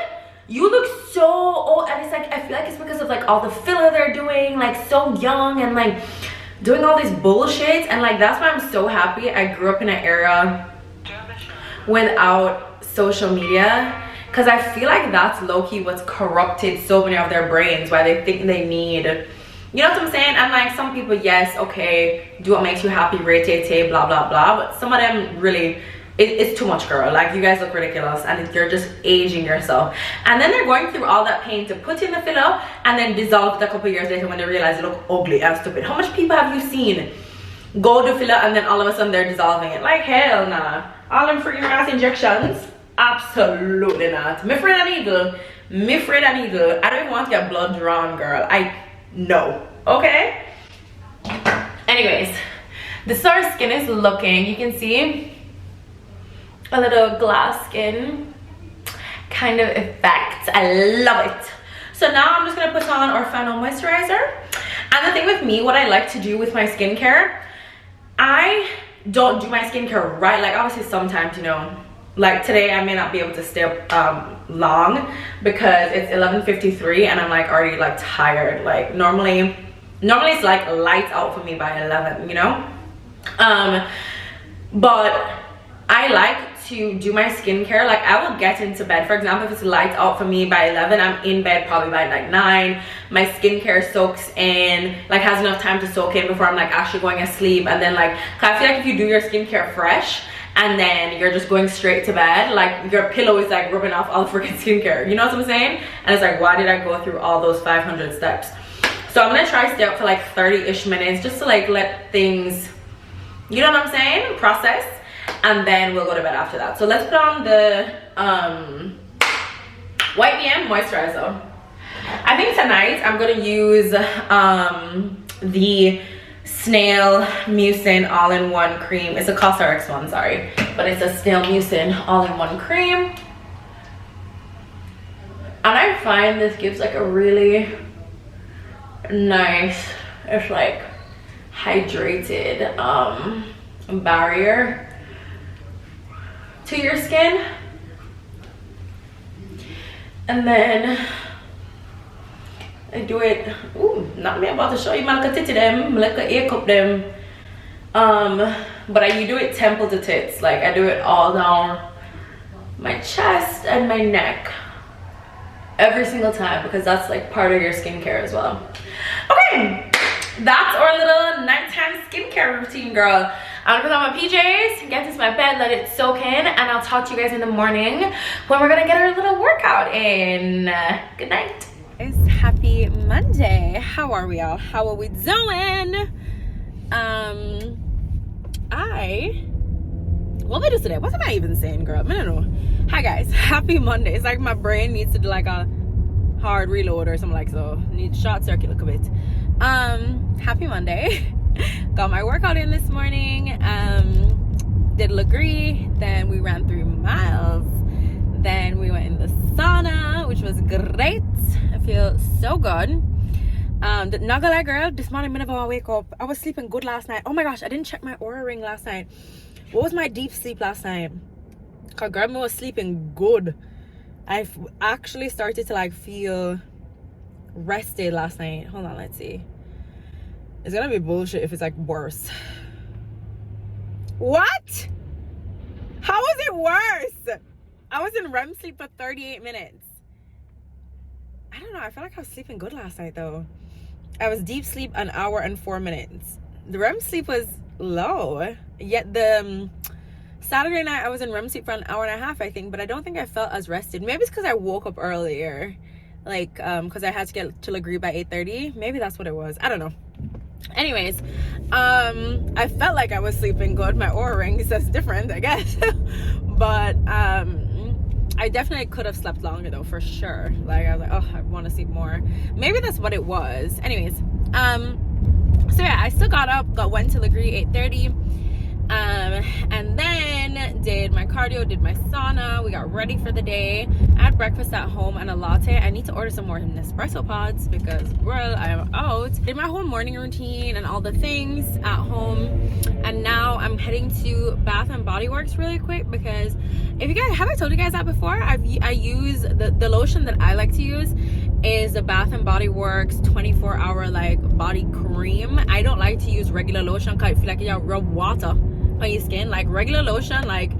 You look so old. And it's like, I feel like it's because of like all the filler they're doing, like so young and like doing all these bullshit. And like that's why I'm so happy I grew up in an era without social media, because I feel like that's low-key what's corrupted so many of their brains, why they think they need, you know what I'm saying? And like some people, yes, okay, do what makes you happy, rate, blah blah blah, but some of them really, it's too much, girl. Like, you guys look ridiculous and you're just aging yourself. And then they're going through all that pain to put in the filler and then dissolve it a couple years later when they realize they look ugly and stupid. How much people have you seen go to filler and then all of a sudden they're dissolving it? Like, hell nah. All them freaking ass injections? Absolutely not. Me afraid of needle. Me afraid of needle. I don't even want to get blood drawn, girl. No. Okay? Anyways, this is our skin is looking. You can see a little glass skin kind of effect. I love it. So now I'm just gonna put on our final moisturizer. And the thing with me, what I like to do with my skincare, I don't do my skincare right. Like, obviously sometimes, you know, like today I may not be able to stay up long because it's 11:53 and I'm like already like tired. Like normally it's like lights out for me by 11, you know. But I like to do my skincare, like I will get into bed, for example, if it's lights out for me by 11, I'm in bed probably by like 9. My skincare soaks in, like has enough time to soak in before I'm like actually going to sleep. And then like, I feel like if you do your skincare fresh and then you're just going straight to bed, like your pillow is like rubbing off all the freaking skincare, you know what I'm saying? And it's like, why did I go through all those 500 steps? So I'm gonna try to stay up for like 30-ish minutes just to like let things, you know what I'm saying, process. And then we'll go to bed after that. So let's put on the White BM moisturizer. I think tonight I'm gonna use the Snail Mucin all-in-one cream. It's a CosRx one, sorry, but it's a Snail Mucin all-in-one cream. And I find this gives like a really nice, it's like hydrated barrier to your skin. And then I do it, ooh, not me about to show you my little titty them, my little ear cup them. But I do it temple to tits, like I do it all down my chest and my neck every single time, because that's like part of your skincare as well. Okay, that's our little nighttime skincare routine, girl. I'm gonna put on my PJs, get into my bed, let it soak in, and I'll talk to you guys in the morning when we're gonna get our little workout in. Good night. It's happy Monday. How are we all? How are we doing? What did I do today? What am I even saying, girl? I don't know. Hi guys, happy Monday. It's like my brain needs to do like a hard reload or something like so. Need short circuit a bit. Happy Monday. Got my workout in this morning. Did Legree, then we ran 3 miles, then we went in the sauna, which was great. I feel so good. Not gonna lie, girl, this morning whenever I wake up, I was sleeping good last night. Oh my gosh, I didn't check my Oura ring last night. What was my deep sleep last night? Cause grandma was sleeping good. I actually started to like feel rested last night. Hold on, let's see. It's gonna be bullshit if it's like worse. What? How was it worse? I was in REM sleep for 38 minutes. I don't know, I felt like I was sleeping good last night though. I was deep sleep 1 hour and 4 minutes. The REM sleep was low. Yet the Saturday night I was in REM sleep for 1.5 hours, I think, but I don't think I felt as rested. Maybe it's because I woke up earlier. Like, because I had to get to Legree by 8:30. Maybe that's what it was. I don't know. Anyways, I felt like I was sleeping good. My Oura ring says different, I guess. But I definitely could have slept longer though, for sure. Like I was like, oh, I want to sleep more. Maybe that's what it was. Anyways, so yeah, I still got up, went to Legree 8:30, and then in, did my cardio, did my sauna, we got ready for the day. I had breakfast at home and a latte. I need to order some more Nespresso pods because, girl, I am out. Did my whole morning routine and all the things at home, and now I'm heading to Bath and Body Works really quick because if you guys, have I told you guys that before? I use the lotion that I like to use is the Bath and Body Works 24-hour like body cream. I don't like to use regular lotion because I feel like you rub water on your skin. Like regular lotion like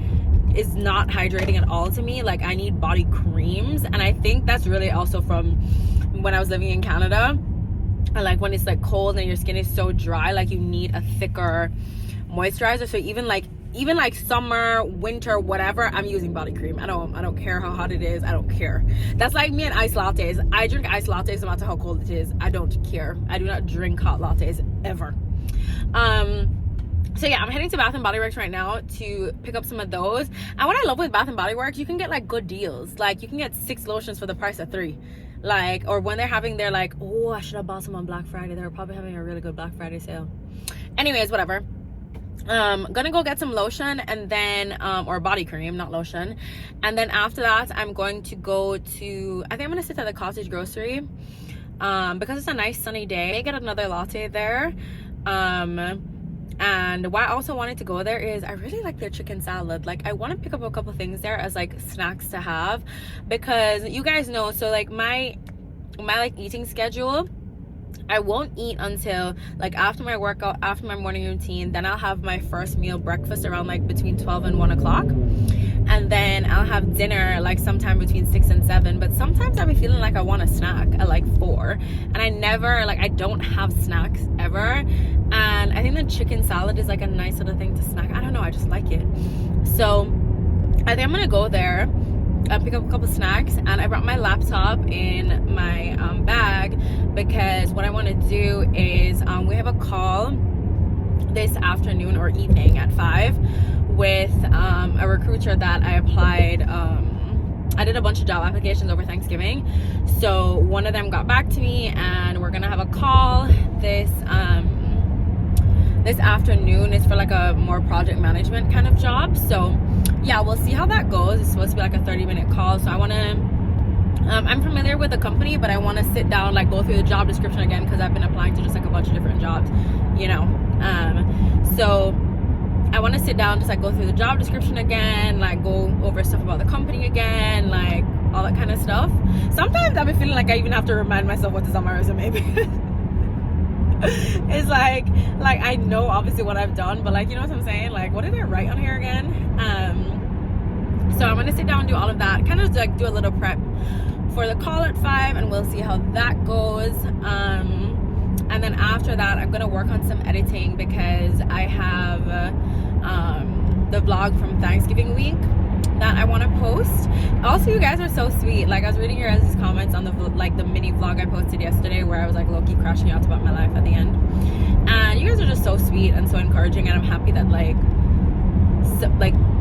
is not hydrating at all to me. Like I need body creams, and I think that's really also from when I was living in Canada. And like when it's like cold and your skin is so dry, like you need a thicker moisturizer. So even like summer, winter, whatever, I'm using body cream. I don't care how hot it is. I don't care. That's like me and iced lattes. I drink iced lattes no matter how cold it is. I don't care. I do not drink hot lattes ever. So yeah, I'm heading to Bath and Body Works right now to pick up some of those. And what I love with Bath and Body Works, you can get like good deals. Like you can get 6 lotions for the price of 3. Like, or when they're having their like, oh, I should have bought some on Black Friday. They were probably having a really good Black Friday sale. Anyways, whatever. Gonna go get some lotion and then or body cream, not lotion, and then after that I'm going to go to, I think I'm gonna sit at the Cottage Grocery because it's a nice sunny day. I may get another latte there, and why I also wanted to go there is I really like their chicken salad. Like I want to pick up a couple things there as like snacks to have, because you guys know, so like my like eating schedule, I won't eat until like after my workout, after my morning routine. Then I'll have my first meal, breakfast, around like between 12 and 1 o'clock, and then I'll have dinner like sometime between 6 and 7. But sometimes I'll be feeling like I want a snack at like 4, and I don't have snacks ever. And I think the chicken salad is like a nice little thing to snack. I don't know, I just like it. So I think I'm gonna go there, pick up a couple snacks, and I brought my laptop in my bag because what I want to do is we have a call this afternoon or evening at 5 with a recruiter that I applied. I did a bunch of job applications over Thanksgiving, so one of them got back to me, and we're gonna have a call this afternoon. It's for like a more project management kind of job. So yeah, we'll see how that goes. It's supposed to be like a 30-minute call, so I want to I'm familiar with the company, but I want to sit down, like go through the job description again, because I've been applying to just like a bunch of different jobs, you know. So I want to sit down, just like go through the job description again, like go over stuff about the company again, like all that kind of stuff. Sometimes I've been feeling like I even have to remind myself what is on my resume, because it's like I know obviously what I've done, but like, you know what I'm saying, like what did I write on here again? So I'm gonna sit down and do all of that, kind of like do a little prep for the call at 5, and we'll see how that goes. And then after that, I'm gonna work on some editing, because I have the vlog from Thanksgiving week that I want to post. Also, you guys are so sweet. Like I was reading your guys' comments on the mini vlog I posted yesterday, where I was like low-key crashing out about my life at the end, and you guys are just so sweet and so encouraging, and I'm happy that like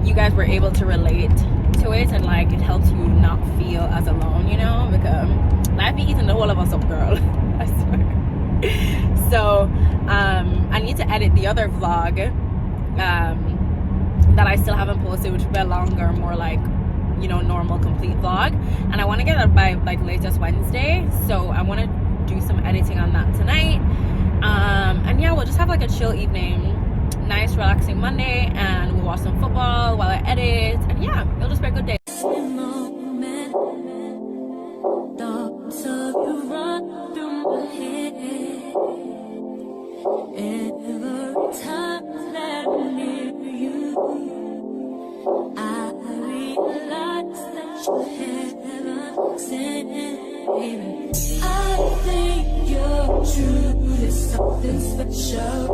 you guys were able to relate to it, and like it helps you not feel as alone, you know, because life be eating the whole of us up, girl. I swear. So I need to edit the other vlog that I still haven't posted, which will be a longer, more like, you know, normal complete vlog, and I want to get it by like latest Wednesday. So I want to do some editing on that tonight, and yeah, we'll just have like a chill evening, nice relaxing Monday, and we'll watch some football while I edit, and yeah, it'll just be a good day. Thoughts of you run through my head. Every time that I'm near you, I realize that you're heaven sent, baby. I think you're truly something special.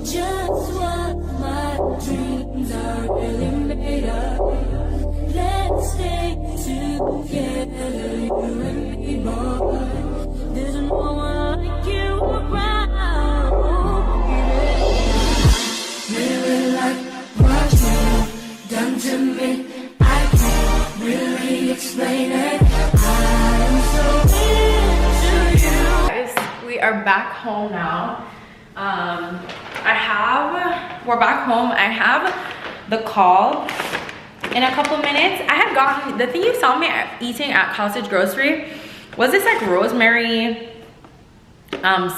Just what my dreams are really made of. Let's stay together, you and me, boy. There's no one like you around, baby. Really like what you've done to me. I can't really explain it. I'm so into you. Guys, we are back home now. We're back home. I have the call in a couple minutes. I had gotten, the thing you saw me eating at Cottage Grocery was this like rosemary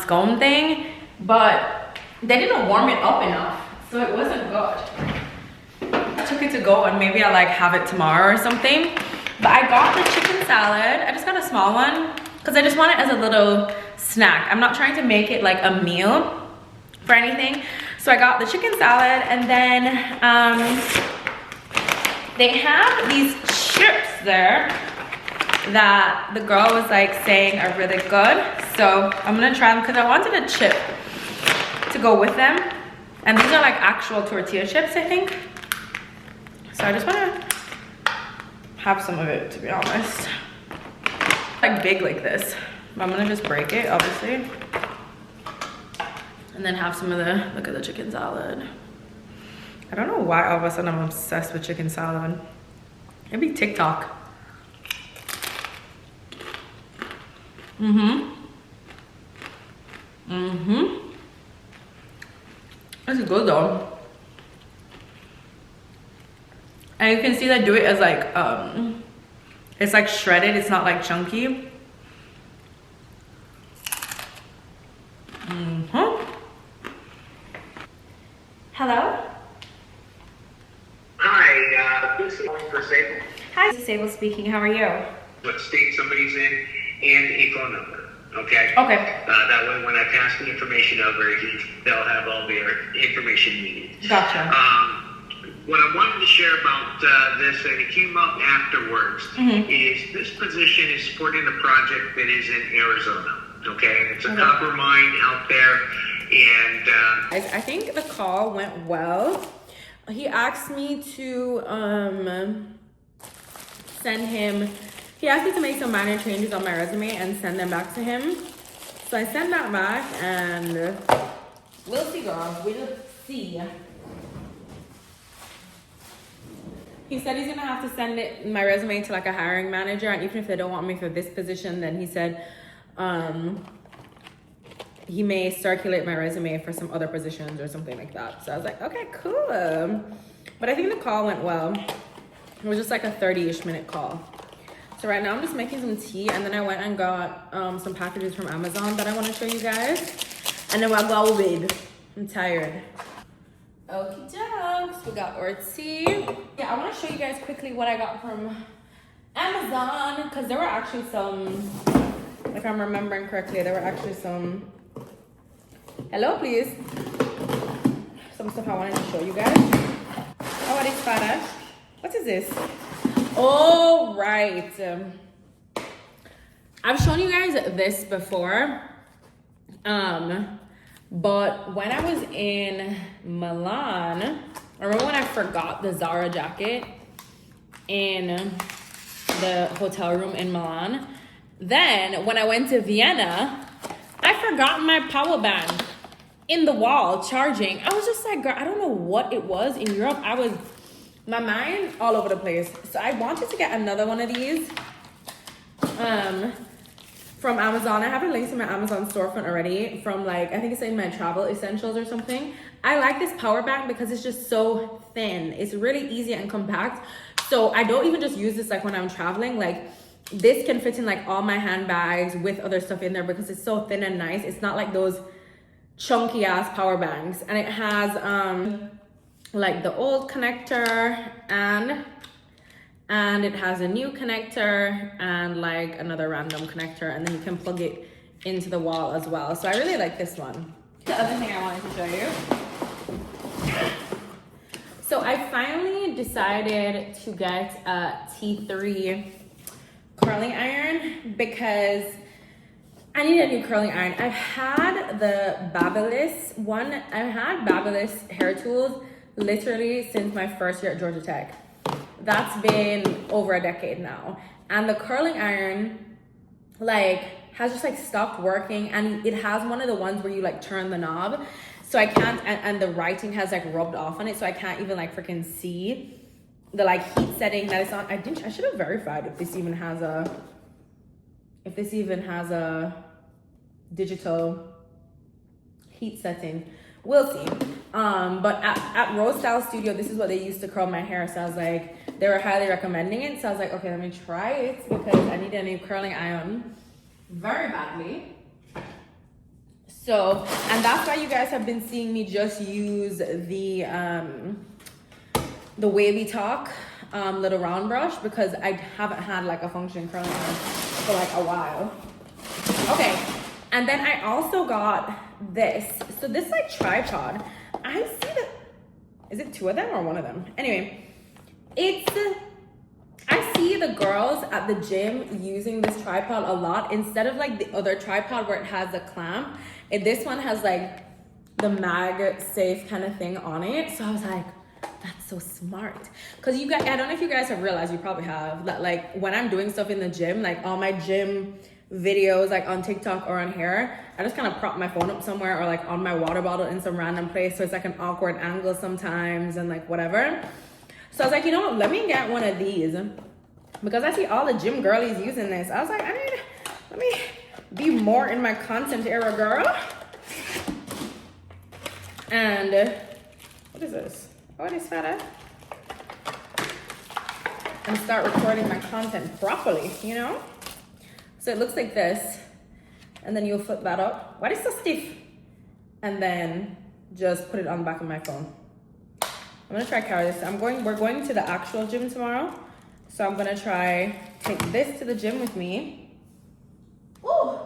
scone thing, but they didn't warm it up enough, so it wasn't good. I took it to go and maybe I'll like have it tomorrow or something. But I got the chicken salad. I just got a small one because I just want it as a little snack. I'm not trying to make it like a meal for anything. So I got the chicken salad, and then they have these chips there that the girl was like saying are really good. So I'm gonna try them because I wanted a chip to go with them. And these are like actual tortilla chips, I think. So I just wanna have some of it, to be honest. Like big like this. I'm gonna just break it, obviously. And then have some of the, look at the chicken salad. I don't know why all of a sudden I'm obsessed with chicken salad. Maybe TikTok. This is good though. And you can see that do it as like, it's like shredded, it's not like chunky. Hello? Hi, this is for Sable. Hi, this is Sable speaking. How are you? What state somebody's in and a phone number, okay? Okay. That way when I pass the information over, they'll have all their information needed. Gotcha. What I wanted to share about this, and it came up afterwards, is this position is supporting the project that is in Arizona, okay? It's a copper mine out there, and I think the call went well. He asked me to send him, he asked me to make some minor changes on my resume and send them back to him. So I sent that back, and we'll see, girl. We'll see. He said he's gonna have to send my resume to like a hiring manager, and even if they don't want me for this position, then he said he may circulate my resume for some other positions or something like that. So I was like, okay, cool. But I think the call went well. It was just like a 30-ish minute call. So right now I'm just making some tea, and then I went and got some packages from Amazon that I want to show you guys. And then we'll go with. I'm tired. Okie dokes, we got our tea. Yeah, I want to show you guys quickly what I got from Amazon, because there were actually some, if I'm remembering correctly, there were actually some, hello please, some stuff I wanted to show you guys. Oh, what is Spanish? What is this? Oh, right. I've shown you guys this before. But when I was in Milan, I remember when I forgot the Zara jacket in the hotel room in Milan. Then when I went to Vienna, I forgot my power bank in the wall charging. I was just like, girl, I don't know what it was in Europe. My mind all over the place. So I wanted to get another one of these from Amazon. I have it linked to my Amazon storefront already from like, I think it's in my travel essentials or something. I like this power bank because it's just so thin. It's really easy and compact. So I don't even just use this like when I'm traveling. Like this can fit in like all my handbags with other stuff in there because it's so thin and nice. It's not like those chunky ass power banks. And it has like the old connector and it has a new connector and like another random connector, and then you can plug it into the wall as well. So I really like this one. The other thing I wanted to show you. So I finally decided to get a T3 curling iron because I need a new curling iron. I've had the Babyliss one. I've had Babyliss hair tools literally since my first year at Georgia Tech. That's been over a decade now. And the curling iron like has just like stopped working, and it has one of the ones where you like turn the knob. So I can't, and the writing has like rubbed off on it, so I can't even like freaking see the like heat setting that it's on. I should have verified if this even has a digital heat setting. We'll see. But at Rose Style Studio, this is what they used to curl my hair. So I was like, they were highly recommending it. So I was like, okay, let me try it because I need a new curling iron very badly. So, and that's why you guys have been seeing me just use the Wavy Talk little round brush because I haven't had like a functioning curling iron for like a while. Okay, and then I also got this. So this like tripod, I see that, is it two of them or one of them? Anyway, I see the girls at the gym using this tripod a lot instead of like the other tripod where it has a clamp. This one has like the mag safe kind of thing on it. So I was like, that's so smart. Because you guys, I don't know if you guys have realized, you probably have, that like when I'm doing stuff in the gym, like all my gym videos like on TikTok or on here, I just kind of prop my phone up somewhere or like on my water bottle in some random place. So it's like an awkward angle sometimes and like whatever. So I was like, you know what, let me get one of these because I see all the gym girlies using this. I was like, let me be more in my content era, girl. And what is this? Oh, it is feta. And start recording my content properly, you know? So it looks like this. And then you'll flip that up. Why is it so stiff? And then just put it on the back of my phone. I'm gonna try carry this. We're going to the actual gym tomorrow. So I'm gonna try take this to the gym with me. Ooh.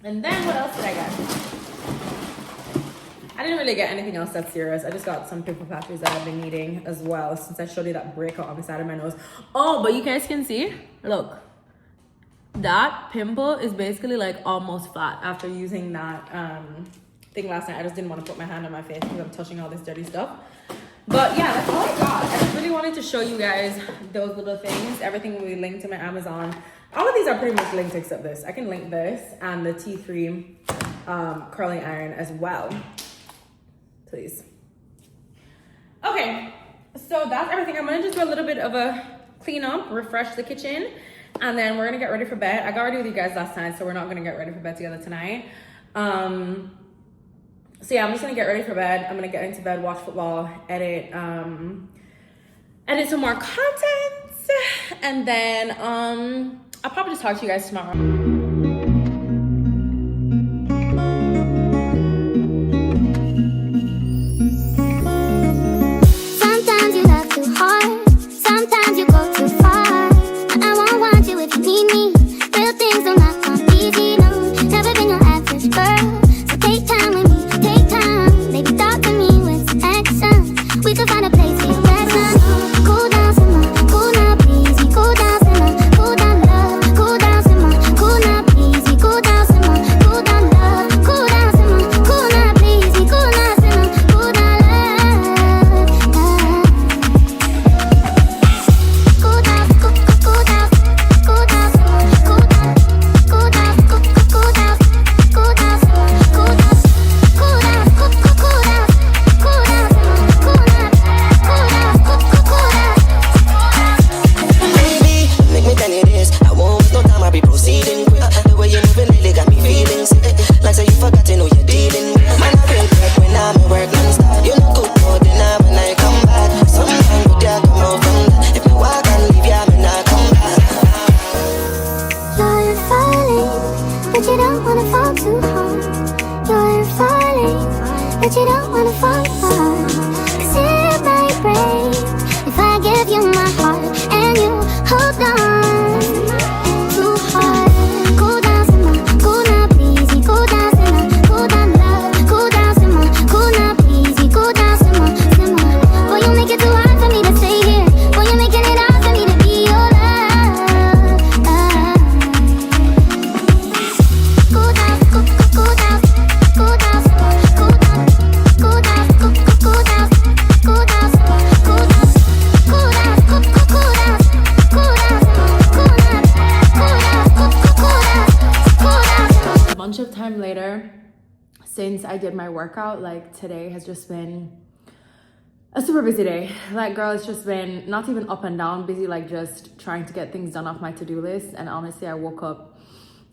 And then what else did I get? I didn't really get anything else that's serious. I just got some pimple patches that I've been needing as well since I showed you that breakout on the side of my nose. Oh, but you guys can see, look, that pimple is basically like almost flat after using that thing last night. I just didn't want to put my hand on my face because I'm touching all this dirty stuff. But yeah, that's all I got. I just really wanted to show you guys those little things. Everything will be linked to my Amazon. All of these are pretty much linked except this. I can link this and the T3 curling iron as well. Please. Okay, so that's everything. I'm gonna just do a little bit of a clean up, refresh the kitchen, and then we're gonna get ready for bed. I got ready with you guys last night, so we're not gonna get ready for bed together tonight. So yeah, I'm just gonna get ready for bed. I'm gonna get into bed, watch football, edit some more content, and then I'll probably just talk to you guys tomorrow. Sometimes you go too far. I won't want you if you need me. Real things don't not come easy, no. Never been your average girl. So take time with me, take time. Maybe talk to me with some action. We could find a place for your passion. Cool down, simmer, cool now, please. We cool down, simmer, cool down, love. Cool down, simmer, cool now, please. We cool down, simmer, cool down, love. Cool down, simmer, cool now, please. We cool down, simmer, cool down, love. But you don't wanna fall apart. 'Cause it might break if I give you my heart and you hold on too hard. Cool down, simmer, cool now, please. We cool down, simmer, cool down, love. Cool down, simmer, cool now, please. We cool down, simmer, simmer. Boy, you make it too hard for me to stay here. Boy, you're making it hard for me to be your love. Cool down, cool down, cool down, cool down. Cool down, cool down, cool down, cool down, cool down, cool down, cool down, cool down. A bunch of time later, since I did my workout, like today has just been a super busy day. Like girl, it's just been not even up and down busy, like just trying to get things done off my to-do list. And honestly, I woke up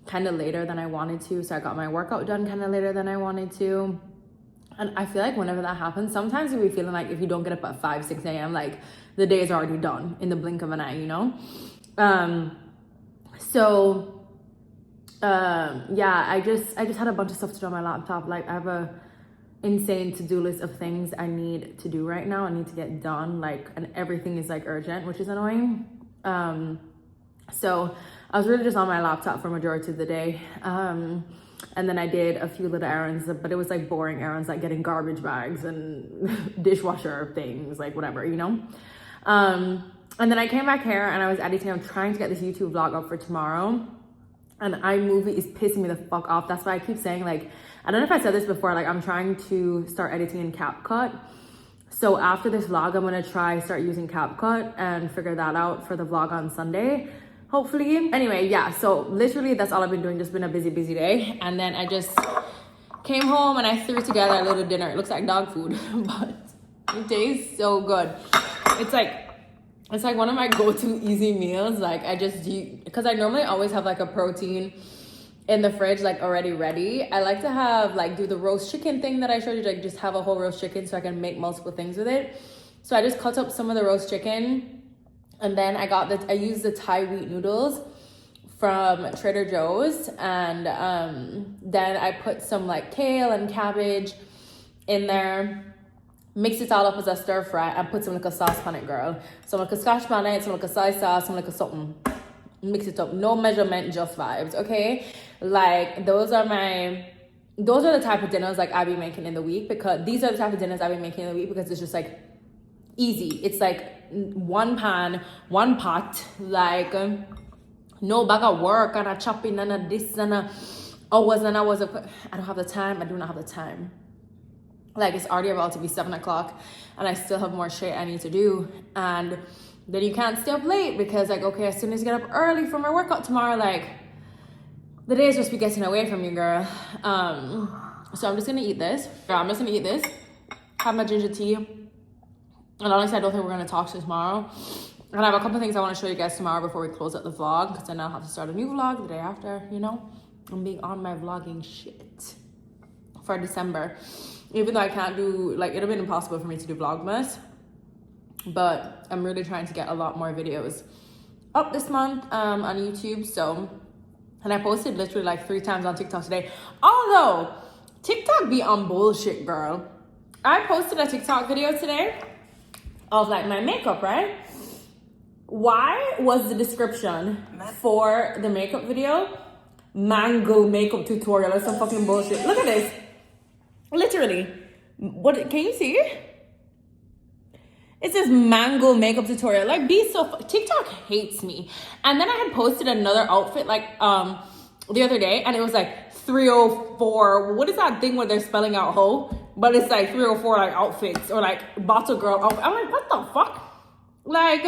kind of later than I wanted to, so I got my workout done kind of later than I wanted to. And I feel like whenever that happens, sometimes you'll be feeling like if you don't get up at 5, 6 a.m., like the day is already done in the blink of an eye, you know? Yeah, I just had a bunch of stuff to do on my laptop. Like I have a insane to-do list of things I need to do right now. I need to get done, like, and everything is like urgent, which is annoying. So I was really just on my laptop for majority of the day. And then I did a few little errands, but it was like boring errands, like getting garbage bags and dishwasher things, like whatever, you know? And then I came back here and I was editing. I'm trying to get this YouTube vlog up for tomorrow. And iMovie is pissing me the fuck off. That's why I keep saying, like, I don't know if I said this before, like I'm trying to start editing in CapCut. So after this vlog, I'm gonna start using CapCut and figure that out for the vlog on Sunday, hopefully. Anyway, yeah, so literally that's all I've been doing. Just been a busy day. And then I just came home and I threw together a little dinner. It looks like dog food, but it tastes so good. It's like one of my go-to easy meals. Like I just do, because I normally always have like a protein in the fridge, like already ready. I like to have like do the roast chicken thing that I showed you, like just have a whole roast chicken so I can make multiple things with it. So I just cut up some of the roast chicken, and then I used the Thai wheat noodles from Trader Joe's, and then I put some like kale and cabbage in there, mix it all up as a stir fry, and put some like a sauce on it, girl. Some like a scotch bonnet, some like a soy sauce, some like a something. Mix it up, no measurement, just vibes, okay? Like those are the type of dinners like I be making in the week, because these are the type of dinners I be making in the week because it's just like easy. It's like one pan, one pot, like no bag of work and a chopping and a this and a hours and hours of, I don't have the time. I do not have the time. Like it's already about to be 7 o'clock and I still have more shit I need to do. And then you can't stay up late because like, okay, as soon as you get up early for my workout tomorrow, like the days just be getting away from you, girl. So I'm just gonna eat this. Have my ginger tea. And honestly, I don't think we're gonna talk to tomorrow. And I have a couple of things I want to show you guys tomorrow before we close out the vlog, because then I'll have to start a new vlog the day after, you know? I'm being on my vlogging shit for December. Even though I can't do, like, it'd have been impossible for me to do Vlogmas, but I'm really trying to get a lot more videos up this month on YouTube. So, and I posted literally like 3 times on TikTok today. Although TikTok be on bullshit, girl. I posted a TikTok video today of like my makeup, right? Why was the description for the makeup video mango makeup tutorial or some fucking bullshit? Look at this. Literally. What can you see? It says mango makeup tutorial. Like, be so TikTok hates me. And then I had posted another outfit like the other day, and it was like 304. What is that thing where they're spelling out hoe? But it's like 304 like outfits or like bottle girl outfit. I'm like, what the fuck? Like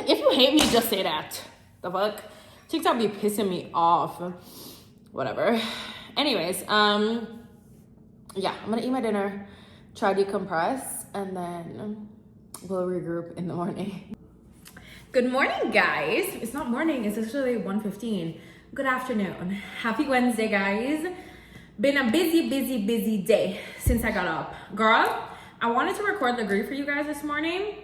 if you hate me, just say that. The fuck? TikTok be pissing me off. Whatever. Anyways, yeah, I'm gonna eat my dinner, try to decompress, and then we'll regroup in the morning. Good morning, guys. It's not morning, it's actually 1:15. Good afternoon. Happy Wednesday, guys. Been a busy day since I got up. Girl, I wanted to record the grief for you guys this morning.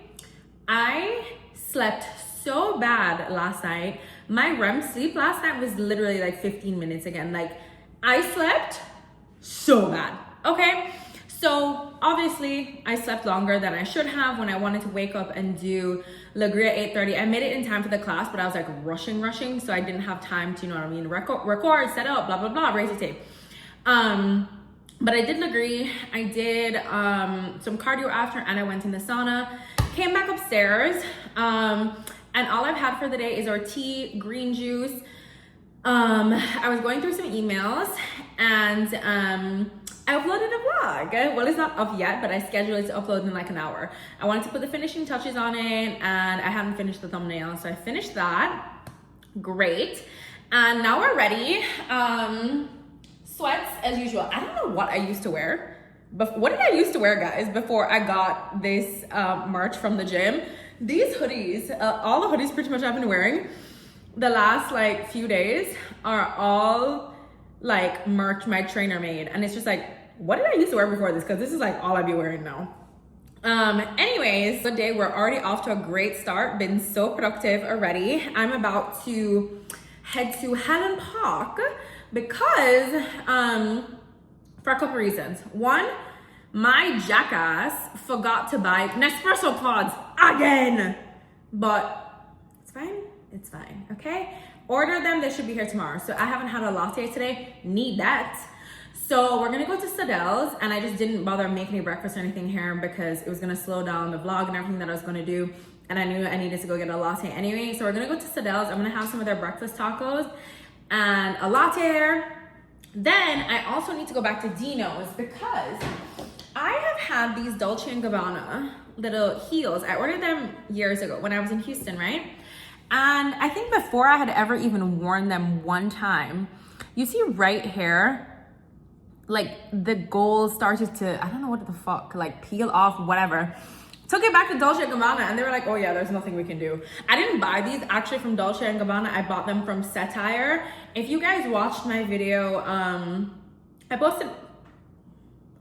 I slept so bad last night. My REM sleep last night was literally like 15 minutes again. Like, I slept so bad. Okay, so obviously I slept longer than I should have when I wanted to wake up and do La Grille at 8:30. I made it in time for the class, but I was like rushing, so I didn't have time to, you know what I mean, record, set up, blah, blah, blah, raise the tape. But I did La Grille. I did some cardio after, and I went in the sauna, came back upstairs, and all I've had for the day is our tea, green juice. I was going through some emails, and I uploaded a vlog. Well, it's not up yet, but I scheduled it to upload in like an hour. I wanted to put the finishing touches on it, and I hadn't finished the thumbnail, so I finished that. Great. And now we're ready. Sweats as usual. I don't know what I used to wear. But what did I used to wear, guys, before I got this merch from the gym? These hoodies, all the hoodies pretty much I've been wearing the last like few days are all like merch my trainer made, and it's just like what did I used to wear before this? Because this is like all I'd be wearing now. Anyways, good day. We're already off to a great start. Been so productive already. I'm about to head to Helen Park because for a couple reasons. One, my jackass forgot to buy Nespresso pods again, but it's fine. It's fine. Okay, order them. They should be here tomorrow. So I haven't had a latte today. Need that. So we're gonna go to Sadel's, and I just didn't bother making any breakfast or anything here because it was gonna slow down the vlog and everything that I was gonna do, and I knew I needed to go get a latte anyway. So we're gonna go to Sadel's. I'm gonna have some of their breakfast tacos and a latte. Then I also need to go back to Dino's because I have had these Dolce & Gabbana little heels. I ordered them years ago when I was in Houston, right? And I think before I had ever even worn them one time, you see right here, like the gold started to, I don't know what the fuck, like peel off, whatever. Took it back to Dolce & Gabbana and they were like, oh yeah, there's nothing we can do. I didn't buy these actually from Dolce & Gabbana. I bought them from Satire. If you guys watched my video, I posted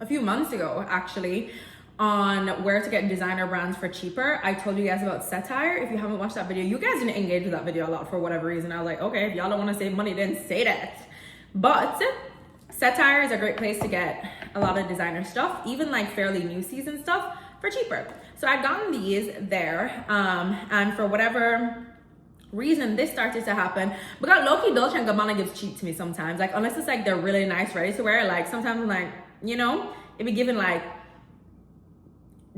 a few months ago actually on where to get designer brands for cheaper. I told you guys about Satire. If you haven't watched that video, you guys didn't engage with that video a lot for whatever reason. I was like, okay, if y'all don't want to save money, then say that. But Satire is a great place to get a lot of designer stuff, even like fairly new season stuff for cheaper. So I've gotten these there, and for whatever reason this started to happen, because low-key Dolce & Gabbana gives cheap to me sometimes, like unless it's like they're really nice ready to wear, like sometimes I'm like, you know, it be given like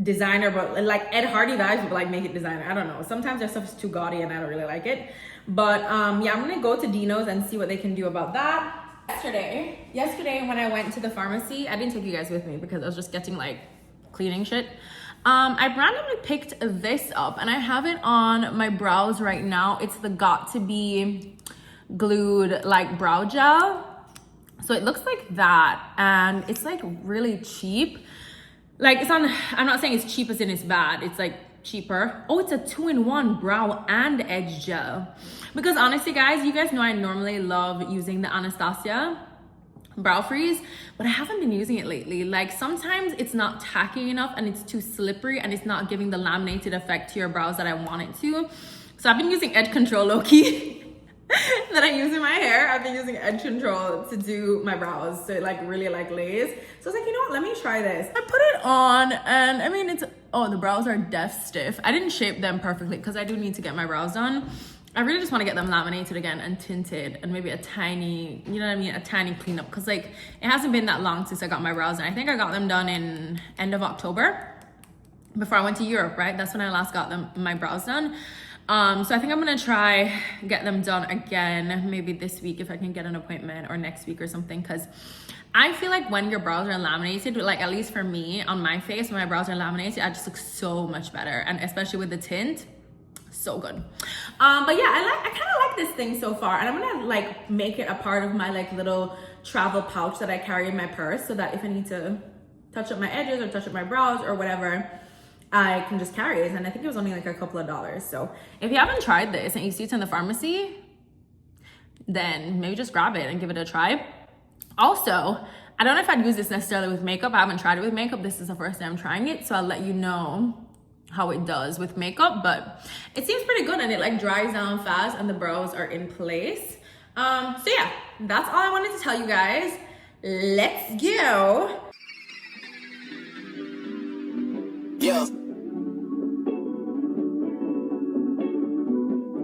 designer, but like Ed Hardy vibes, but like make it designer. I don't know, sometimes their stuff is too gaudy and I don't really like it. But yeah, I'm gonna go to Dino's and see what they can do about that. Yesterday when I went to the pharmacy, I didn't take you guys with me because I was just getting like cleaning shit. I randomly picked this up and I have it on my brows right now. It's the Got To Be glued like brow gel. So it looks like that and it's like really cheap. Like it's on, I'm not saying it's cheap as in it's bad. It's like cheaper. Oh, it's a 2-in-1 brow and edge gel. Because honestly guys, you guys know I normally love using the Anastasia brow freeze, but I haven't been using it lately. Like sometimes it's not tacky enough and it's too slippery and it's not giving the laminated effect to your brows that I want it to. So I've been using edge control low-key that I use in my hair. I've been using edge control to do my brows, so it like really like lays. So I was like, you know what, let me try this. I put it on and I mean, it's, oh, the brows are death stiff. I didn't shape them perfectly because I do need to get my brows done. I really just want to get them laminated again and tinted and maybe a tiny, you know what I mean, a tiny cleanup, because like it hasn't been that long since I got my brows done. I think I got them done in end of October before I went to Europe, right? That's when I last got my brows done. So I think I'm gonna try get them done again maybe this week if I can get an appointment, or next week or something, because I feel like when your brows are laminated, like at least for me on my face, when my brows are laminated, I just look so much better, and especially with the tint, so good. But yeah, I kind of like this thing so far, and I'm gonna like make it a part of my like little travel pouch that I carry in my purse, so that if I need to touch up my edges or touch up my brows or whatever, I can just carry it. And I think it was only like a couple of dollars. So if you haven't tried this and you see it in the pharmacy, then maybe just grab it and give it a try. Also, I don't know if I'd use this necessarily with makeup. I haven't tried it with makeup. This is the first time I'm trying it, so I'll let you know how it does with makeup, but it seems pretty good and it like dries down fast and the brows are in place. So yeah, that's all I wanted to tell you guys. Let's go. Yeah.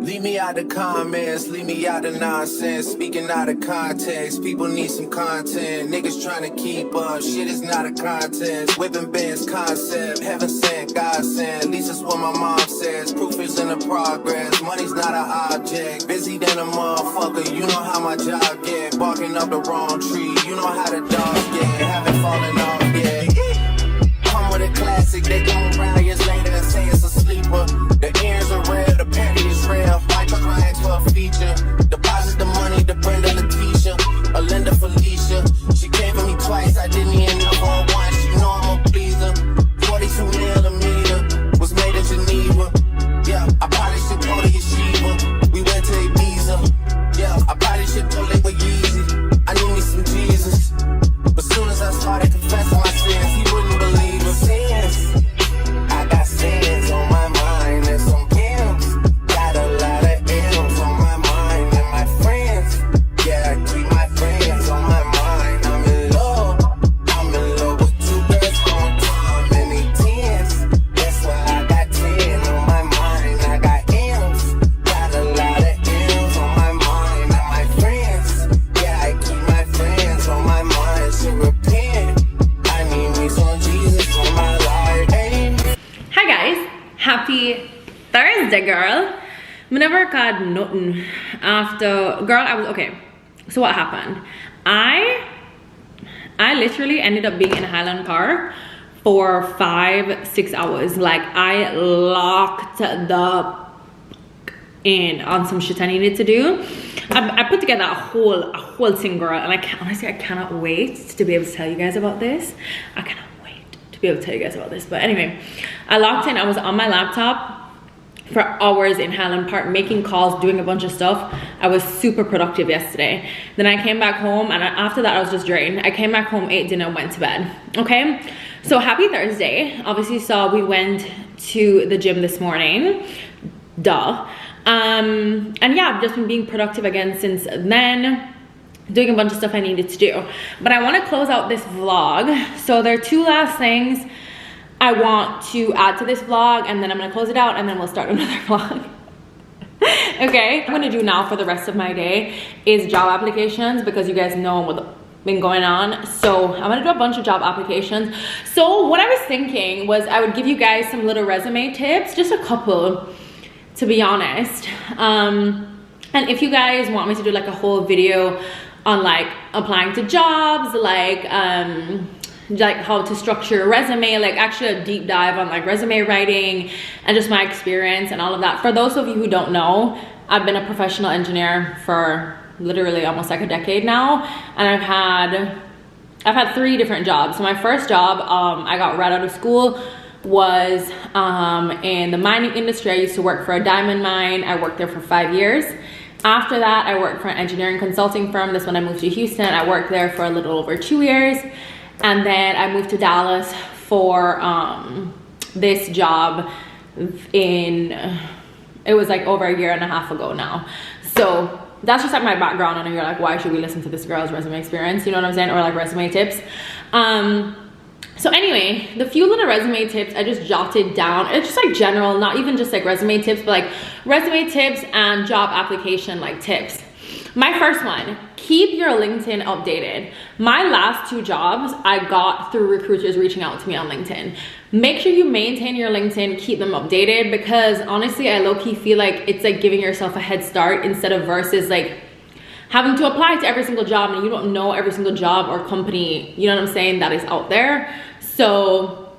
Leave me out the comments, leave me out the nonsense. Speaking out of context, people need some content. Niggas trying to keep up, shit is not a contest. Whipping bands concept, heaven sent, God sent. At least that's what my mom says. Proof is in the progress, money's not an object. Busy than a motherfucker, you know how my job get. Barking up the wrong tree, you know how the dogs get. Haven't fallen off yet. Come with a classic, they gon' round years later and say it's a sleeper. The ears are red, the panty is real. Michael clients for a feature. Deposit the money to Brenda Letitia, Alinda Felicia. She came for me twice, I didn't even know her once. You know I'm a pleaser. 42 millimeter was made in Geneva. Yeah, I probably should go to Yeshiva. We went to Ibiza. Yeah, I probably should go live with Yeezy. I need me some Jesus. But soon as I started I never got nothing after, girl, I was, okay. So what happened? I literally ended up being in a Highland Park for 5-6 hours. Like, I locked the in on some shit I needed to do. I put together a whole thing, girl, and honestly, I cannot wait to be able to tell you guys about this. I cannot wait to be able to tell you guys about this. But anyway, I locked in. I was on my laptop for hours in Highland Park, making calls, doing a bunch of stuff. I was super productive yesterday. Then I came back home, and after that I was just drained. I came back home, ate dinner, went to bed. Okay, so happy Thursday. Obviously saw we went to the gym this morning, duh. And yeah, I've just been being productive again since then, doing a bunch of stuff I needed to do. But I want to close out this vlog, so there are 2 last things I want to add to this vlog, and then I'm gonna close it out, and then we'll start another vlog. Okay, what I'm gonna do now for the rest of my day is job applications, because you guys know what's been going on. So I'm gonna do a bunch of job applications. So what I was thinking was I would give you guys some little resume tips, just a couple, to be honest. And if you guys want me to do like a whole video on like applying to jobs, like how to structure a resume, like actually a deep dive on like resume writing and just my experience and all of that. For those of you who don't know, I've been a professional engineer for literally almost like a decade now, and I've had 3 different jobs. So my first job, I got right out of school, was in the mining industry. I used to work for a diamond mine. I worked there for 5 years. After that, I worked for an engineering consulting firm. This when I moved to Houston, I worked there for a little over 2 years. And then I moved to Dallas for this job it was like over 1.5 years ago now. So that's just like my background, and you're like, why should we listen to this girl's resume experience? You know what I'm saying? Or like resume tips. So anyway, the few little resume tips I just jotted down. It's just like general, not even just like resume tips, but like resume tips and job application like tips. My first one, keep your LinkedIn updated. My last 2 jobs I got through recruiters reaching out to me on LinkedIn. Make sure you maintain your LinkedIn, keep them updated, because honestly, I low-key feel like it's like giving yourself a head start instead of versus like having to apply to every single job and you don't know every single job or company, you know what I'm saying, that is out there. So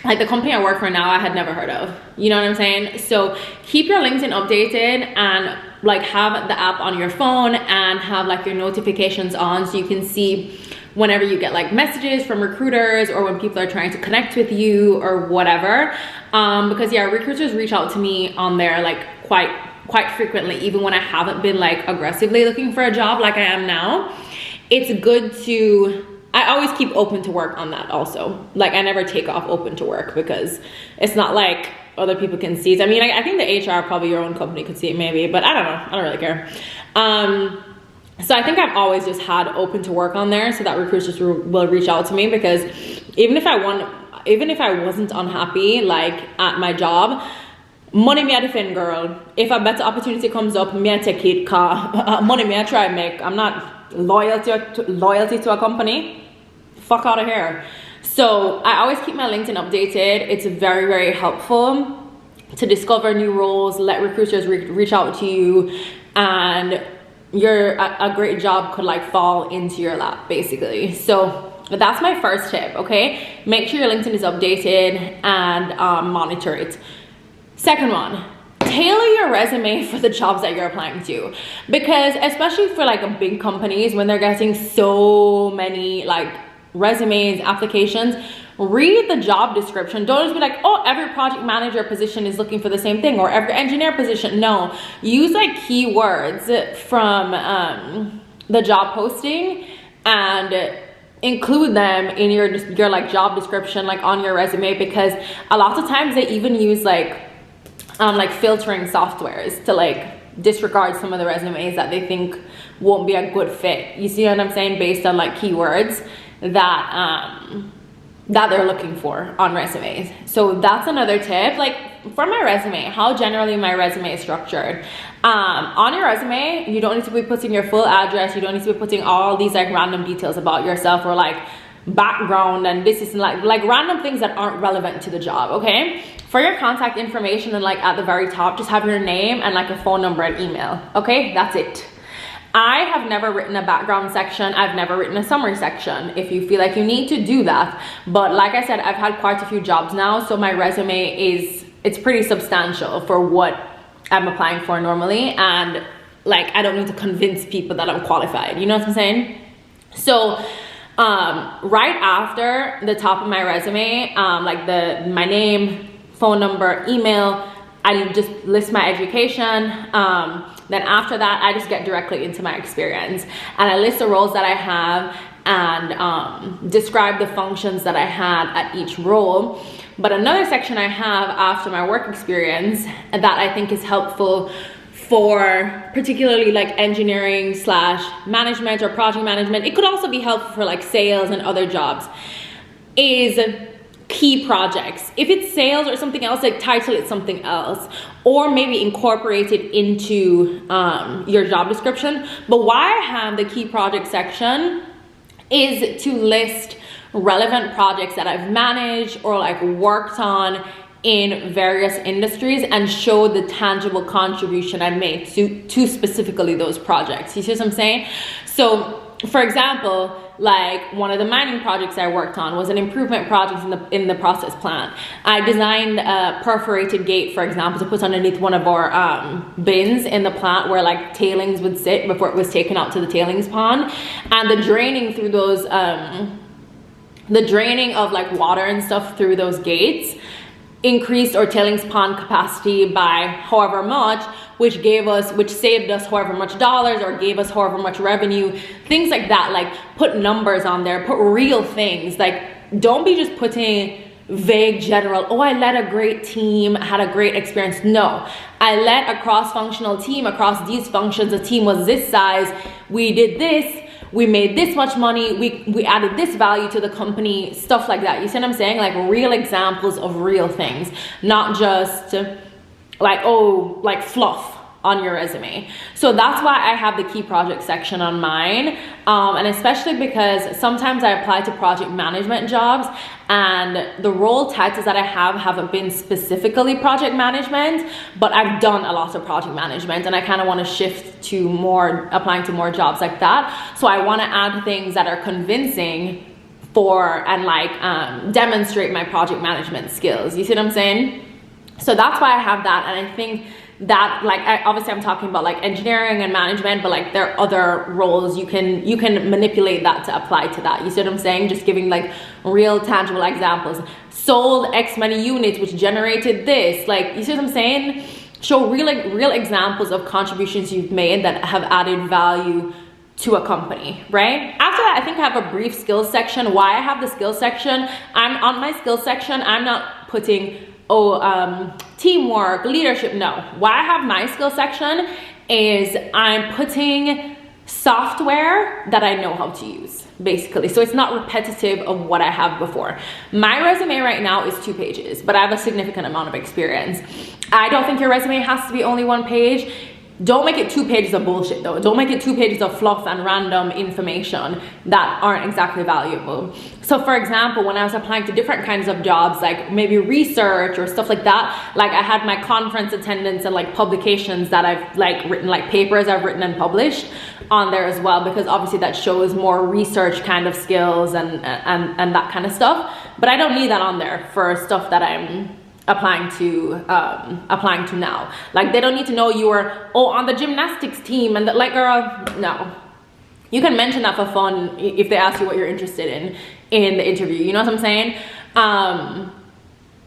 like the company I work for now, I had never heard of, you know what I'm saying? So keep your LinkedIn updated, and like have the app on your phone and have like your notifications on, so you can see whenever you get like messages from recruiters or when people are trying to connect with you or whatever. Because yeah, recruiters reach out to me on there like quite frequently, even when I haven't been like aggressively looking for a job like I am now. It's good to, I always keep open to work on that also. Like I never take off open to work, because it's not like other people can see it. I mean, I think the HR, probably your own company could see it maybe, but I don't know, I don't really care. So I think I've always just had open to work on there so that recruiters will reach out to me, because even if I wasn't unhappy like at my job, money me I defend, girl. If a better opportunity comes up, me I take it, cause money me I try and make. I'm not loyalty to a company. Fuck out of here. So I always keep my LinkedIn updated. It's very, very helpful to discover new roles, let recruiters reach out to you, and a great job could like fall into your lap basically. So that's my first tip, okay? Make sure your LinkedIn is updated and monitor it. Second one, tailor your resume for the jobs that you're applying to, because especially for like big companies, when they're getting so many like resumes, applications, read the job description. Don't just be like, oh, every project manager position is looking for the same thing, or every engineer position. No, use like keywords from the job posting and include them in your like job description, like on your resume, because a lot of times they even use like filtering softwares to like disregard some of the resumes that they think won't be a good fit. You see what I'm saying? Based on like keywords that they're looking for on resumes. So that's another tip. Like for my resume, how generally my resume is structured. On your resume, you don't need to be putting your full address. You don't need to be putting all these like random details about yourself, or like background and this is like random things that aren't relevant to the job, okay? For your contact information, and like at the very top, just have your name and like a phone number and email. Okay, that's it. I have never written a background section. I've never written a summary section. If you feel like you need to, do that. But like I said, I've had quite a few jobs now, so my resume it's pretty substantial for what I'm applying for normally, and like I don't need to convince people that I'm qualified. You know what I'm saying? So right after the top of my resume, like my name, phone number, email, I just list my education. Then after that, I just get directly into my experience, and I list the roles that I have and describe the functions that I had at each role. But another section I have after my work experience that I think is helpful for particularly like engineering / management or project management, it could also be helpful for like sales and other jobs, is key projects. If it's sales or something else, like title it something else, or maybe incorporate it into your job description. But why I have the key project section is to list relevant projects that I've managed or like worked on in various industries and show the tangible contribution I made to specifically those projects. You see what I'm saying? So for example, like one of the mining projects I worked on was an improvement project in the process plant. I designed a perforated gate, for example, to put underneath one of our bins in the plant where like tailings would sit before it was taken out to the tailings pond. And the draining through those, the draining of like water and stuff through those gates increased our tailings pond capacity by however much, which saved us however much dollars or gave us however much revenue, things like that. Like put numbers on there, put real things. Like don't be just putting vague general, oh, I led a great team, had a great experience. No, I led a cross-functional team across these functions. The team was this size, we did this, we made this much money, we added this value to the company, stuff like that. You see what I'm saying? Like real examples of real things, not just like, oh, like fluff on your resume. So that's why I have the key project section on mine. And especially because sometimes I apply to project management jobs and the role titles that I haven't been specifically project management, but I've done a lot of project management and I kind of want to shift to applying to more jobs like that. So I want to add things that are convincing and like demonstrate my project management skills. You see what I'm saying? So that's why I have that. And I think that like obviously I'm talking about like engineering and management, but like there are other roles you can manipulate that to apply to that. You see what I'm saying? Just giving like real tangible examples. Sold X many units which generated this. Like you see what I'm saying? Show real examples of contributions you've made that have added value to a company, right? After that, I think I have a brief skills section. Why I have the skills section, I'm on my skills section, I'm not putting teamwork, leadership. No, why I have my skill section is I'm putting software that I know how to use, basically. So it's not repetitive of what I have before. My resume right now is 2 pages, but I have a significant amount of experience. I don't think your resume has to be only 1 page. Don't make it 2 pages of bullshit though. Don't make it 2 pages of fluff and random information that aren't exactly valuable. So for example, when I was applying to different kinds of jobs, like maybe research or stuff like that, like I had my conference attendance and like publications that I've like written, like papers I've written and published on there as well, because obviously that shows more research kind of skills and that kind of stuff. But I don't need that on there for stuff that I'm applying to now. Like they don't need to know you were on the gymnastics team and that, like, girl, no. You can mention that for fun if they ask you what you're interested in the interview. You know what I'm saying?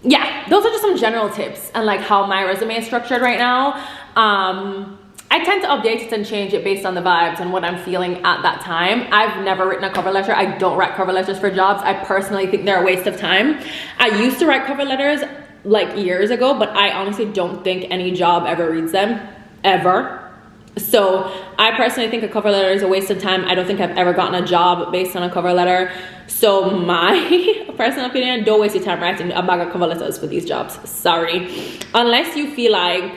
Yeah, those are just some general tips and like how my resume is structured right now. I tend to update it and change it based on the vibes and what I'm feeling at that time. I've never written a cover letter. I don't write cover letters for jobs. I personally think they're a waste of time. I used to write cover letters like years ago, but I honestly don't think any job ever reads them, ever. So I personally think a cover letter is a waste of time. I don't think I've ever gotten a job based on a cover letter. So my personal opinion, don't waste your time writing a bag of cover letters for these jobs. Sorry. Unless you feel like,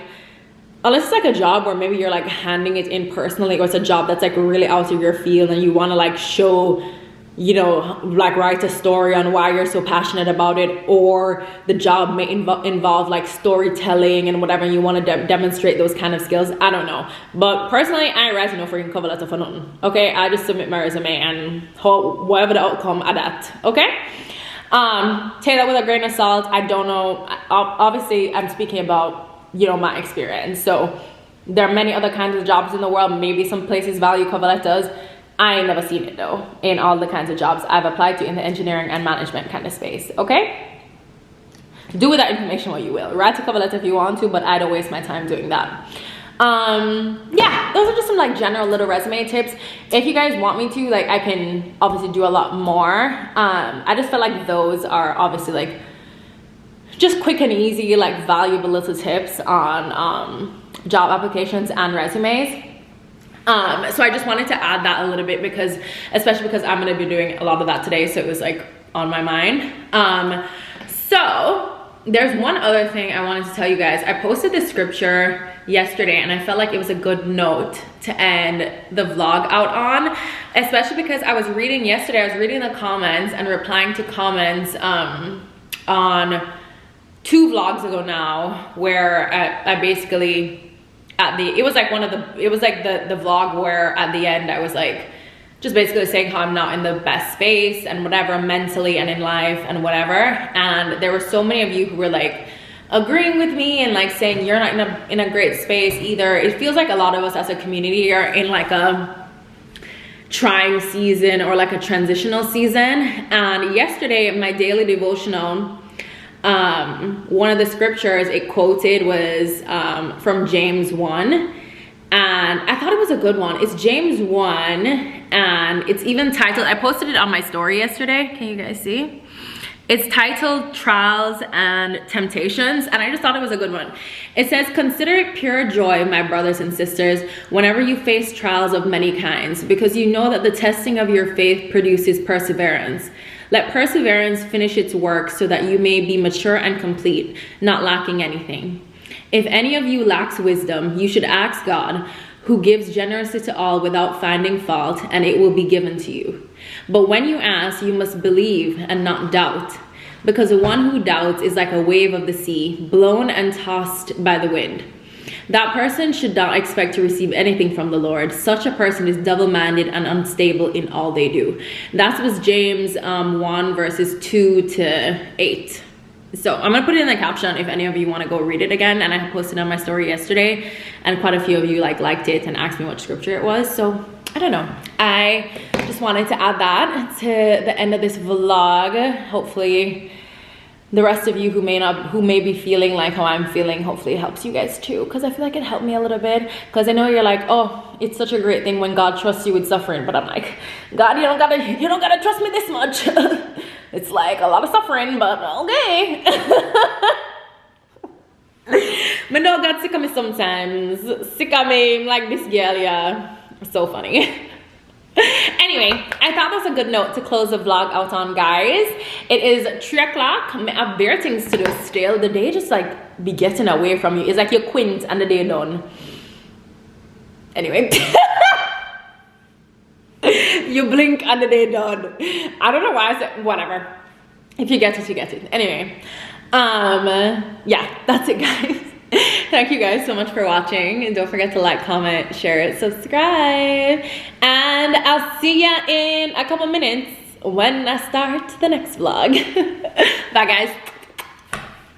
unless it's like a job where maybe you're like handing it in personally, or it's a job that's like really out of your field and you want to like show you know, like write a story on why you're so passionate about it, or the job may involve like storytelling and whatever, and you want to demonstrate those kind of skills. I don't know, but personally, I ain't writing no freaking cover letter for nothing. Okay, I just submit my resume and whatever the outcome of that. Okay, take that with a grain of salt. I don't know. Obviously, I'm speaking about, you know, my experience. So there are many other kinds of jobs in the world. Maybe some places value cover letters. I ain't never seen it though in all the kinds of jobs I've applied to in the engineering and management kind of space. Okay, do with that information what you will. Write a cover letter if you want to, but I don't waste my time doing that. Yeah, those are just some like general little resume tips. If you guys want me to, like, I can obviously do a lot more. I just feel like those are obviously like just quick and easy, like valuable little tips on job applications and resumes. So I just wanted to add that a little bit, because especially because I'm going to be doing a lot of that today, so it was like on my mind. So there's one other thing I wanted to tell you guys. I posted this scripture yesterday and I felt like it was a good note to end the vlog out on, especially because I was reading yesterday, I was reading the comments and replying to comments on 2 vlogs ago now, where I basically it was like the vlog where at the end I was like just basically saying how I'm not in the best space and whatever, mentally and in life and whatever. And there were so many of you who were like agreeing with me and like saying you're not in a great space either. It feels like a lot of us as a community are in like a trying season or like a transitional season. And yesterday in my daily devotional, one of the scriptures it quoted was from James 1, and I thought it was a good one. It's James 1, and it's even titled, I posted it on my story yesterday, can you guys see? It's titled Trials and Temptations, and I just thought it was a good one. It says, "Consider it pure joy, my brothers and sisters, whenever you face trials of many kinds, because you know that the testing of your faith produces perseverance. Let perseverance finish its work so that you may be mature and complete, not lacking anything. If any of you lacks wisdom, you should ask God, who gives generously to all without finding fault, and it will be given to you. But when you ask, you must believe and not doubt, because the one who doubts is like a wave of the sea, blown and tossed by the wind. That person should not expect to receive anything from the Lord. Such a person is double-minded and unstable in all they do." That was James 1 verses 2 to 8. So I'm gonna put it in the caption if any of you want to go read it again. And I posted on my story yesterday, and quite a few of you liked it and asked me what scripture it was. So I don't know. I just wanted to add that to the end of this vlog. Hopefully the rest of you who may be feeling like how I'm feeling, hopefully it helps you guys too, because I feel like it helped me a little bit. Because I know you're like, oh, it's such a great thing when God trusts you with suffering, but I'm like, God, you don't gotta trust me this much. It's like a lot of suffering, but okay. But no, God sick of me sometimes. Sick of me like this girl, yeah. So funny. Anyway, I thought that was a good note to close the vlog out on, guys. It is 3 o'clock. I have bare things to do still. The day just like be getting away from you. It's like you're quint and the day done. Anyway. You blink and the day done. I don't know why I said whatever. If you get it, you get it. Anyway, yeah, that's it, guys. Thank you guys so much for watching, and don't forget to like, comment, share it, subscribe, and I'll see ya in a couple minutes when I start the next vlog. Bye, guys.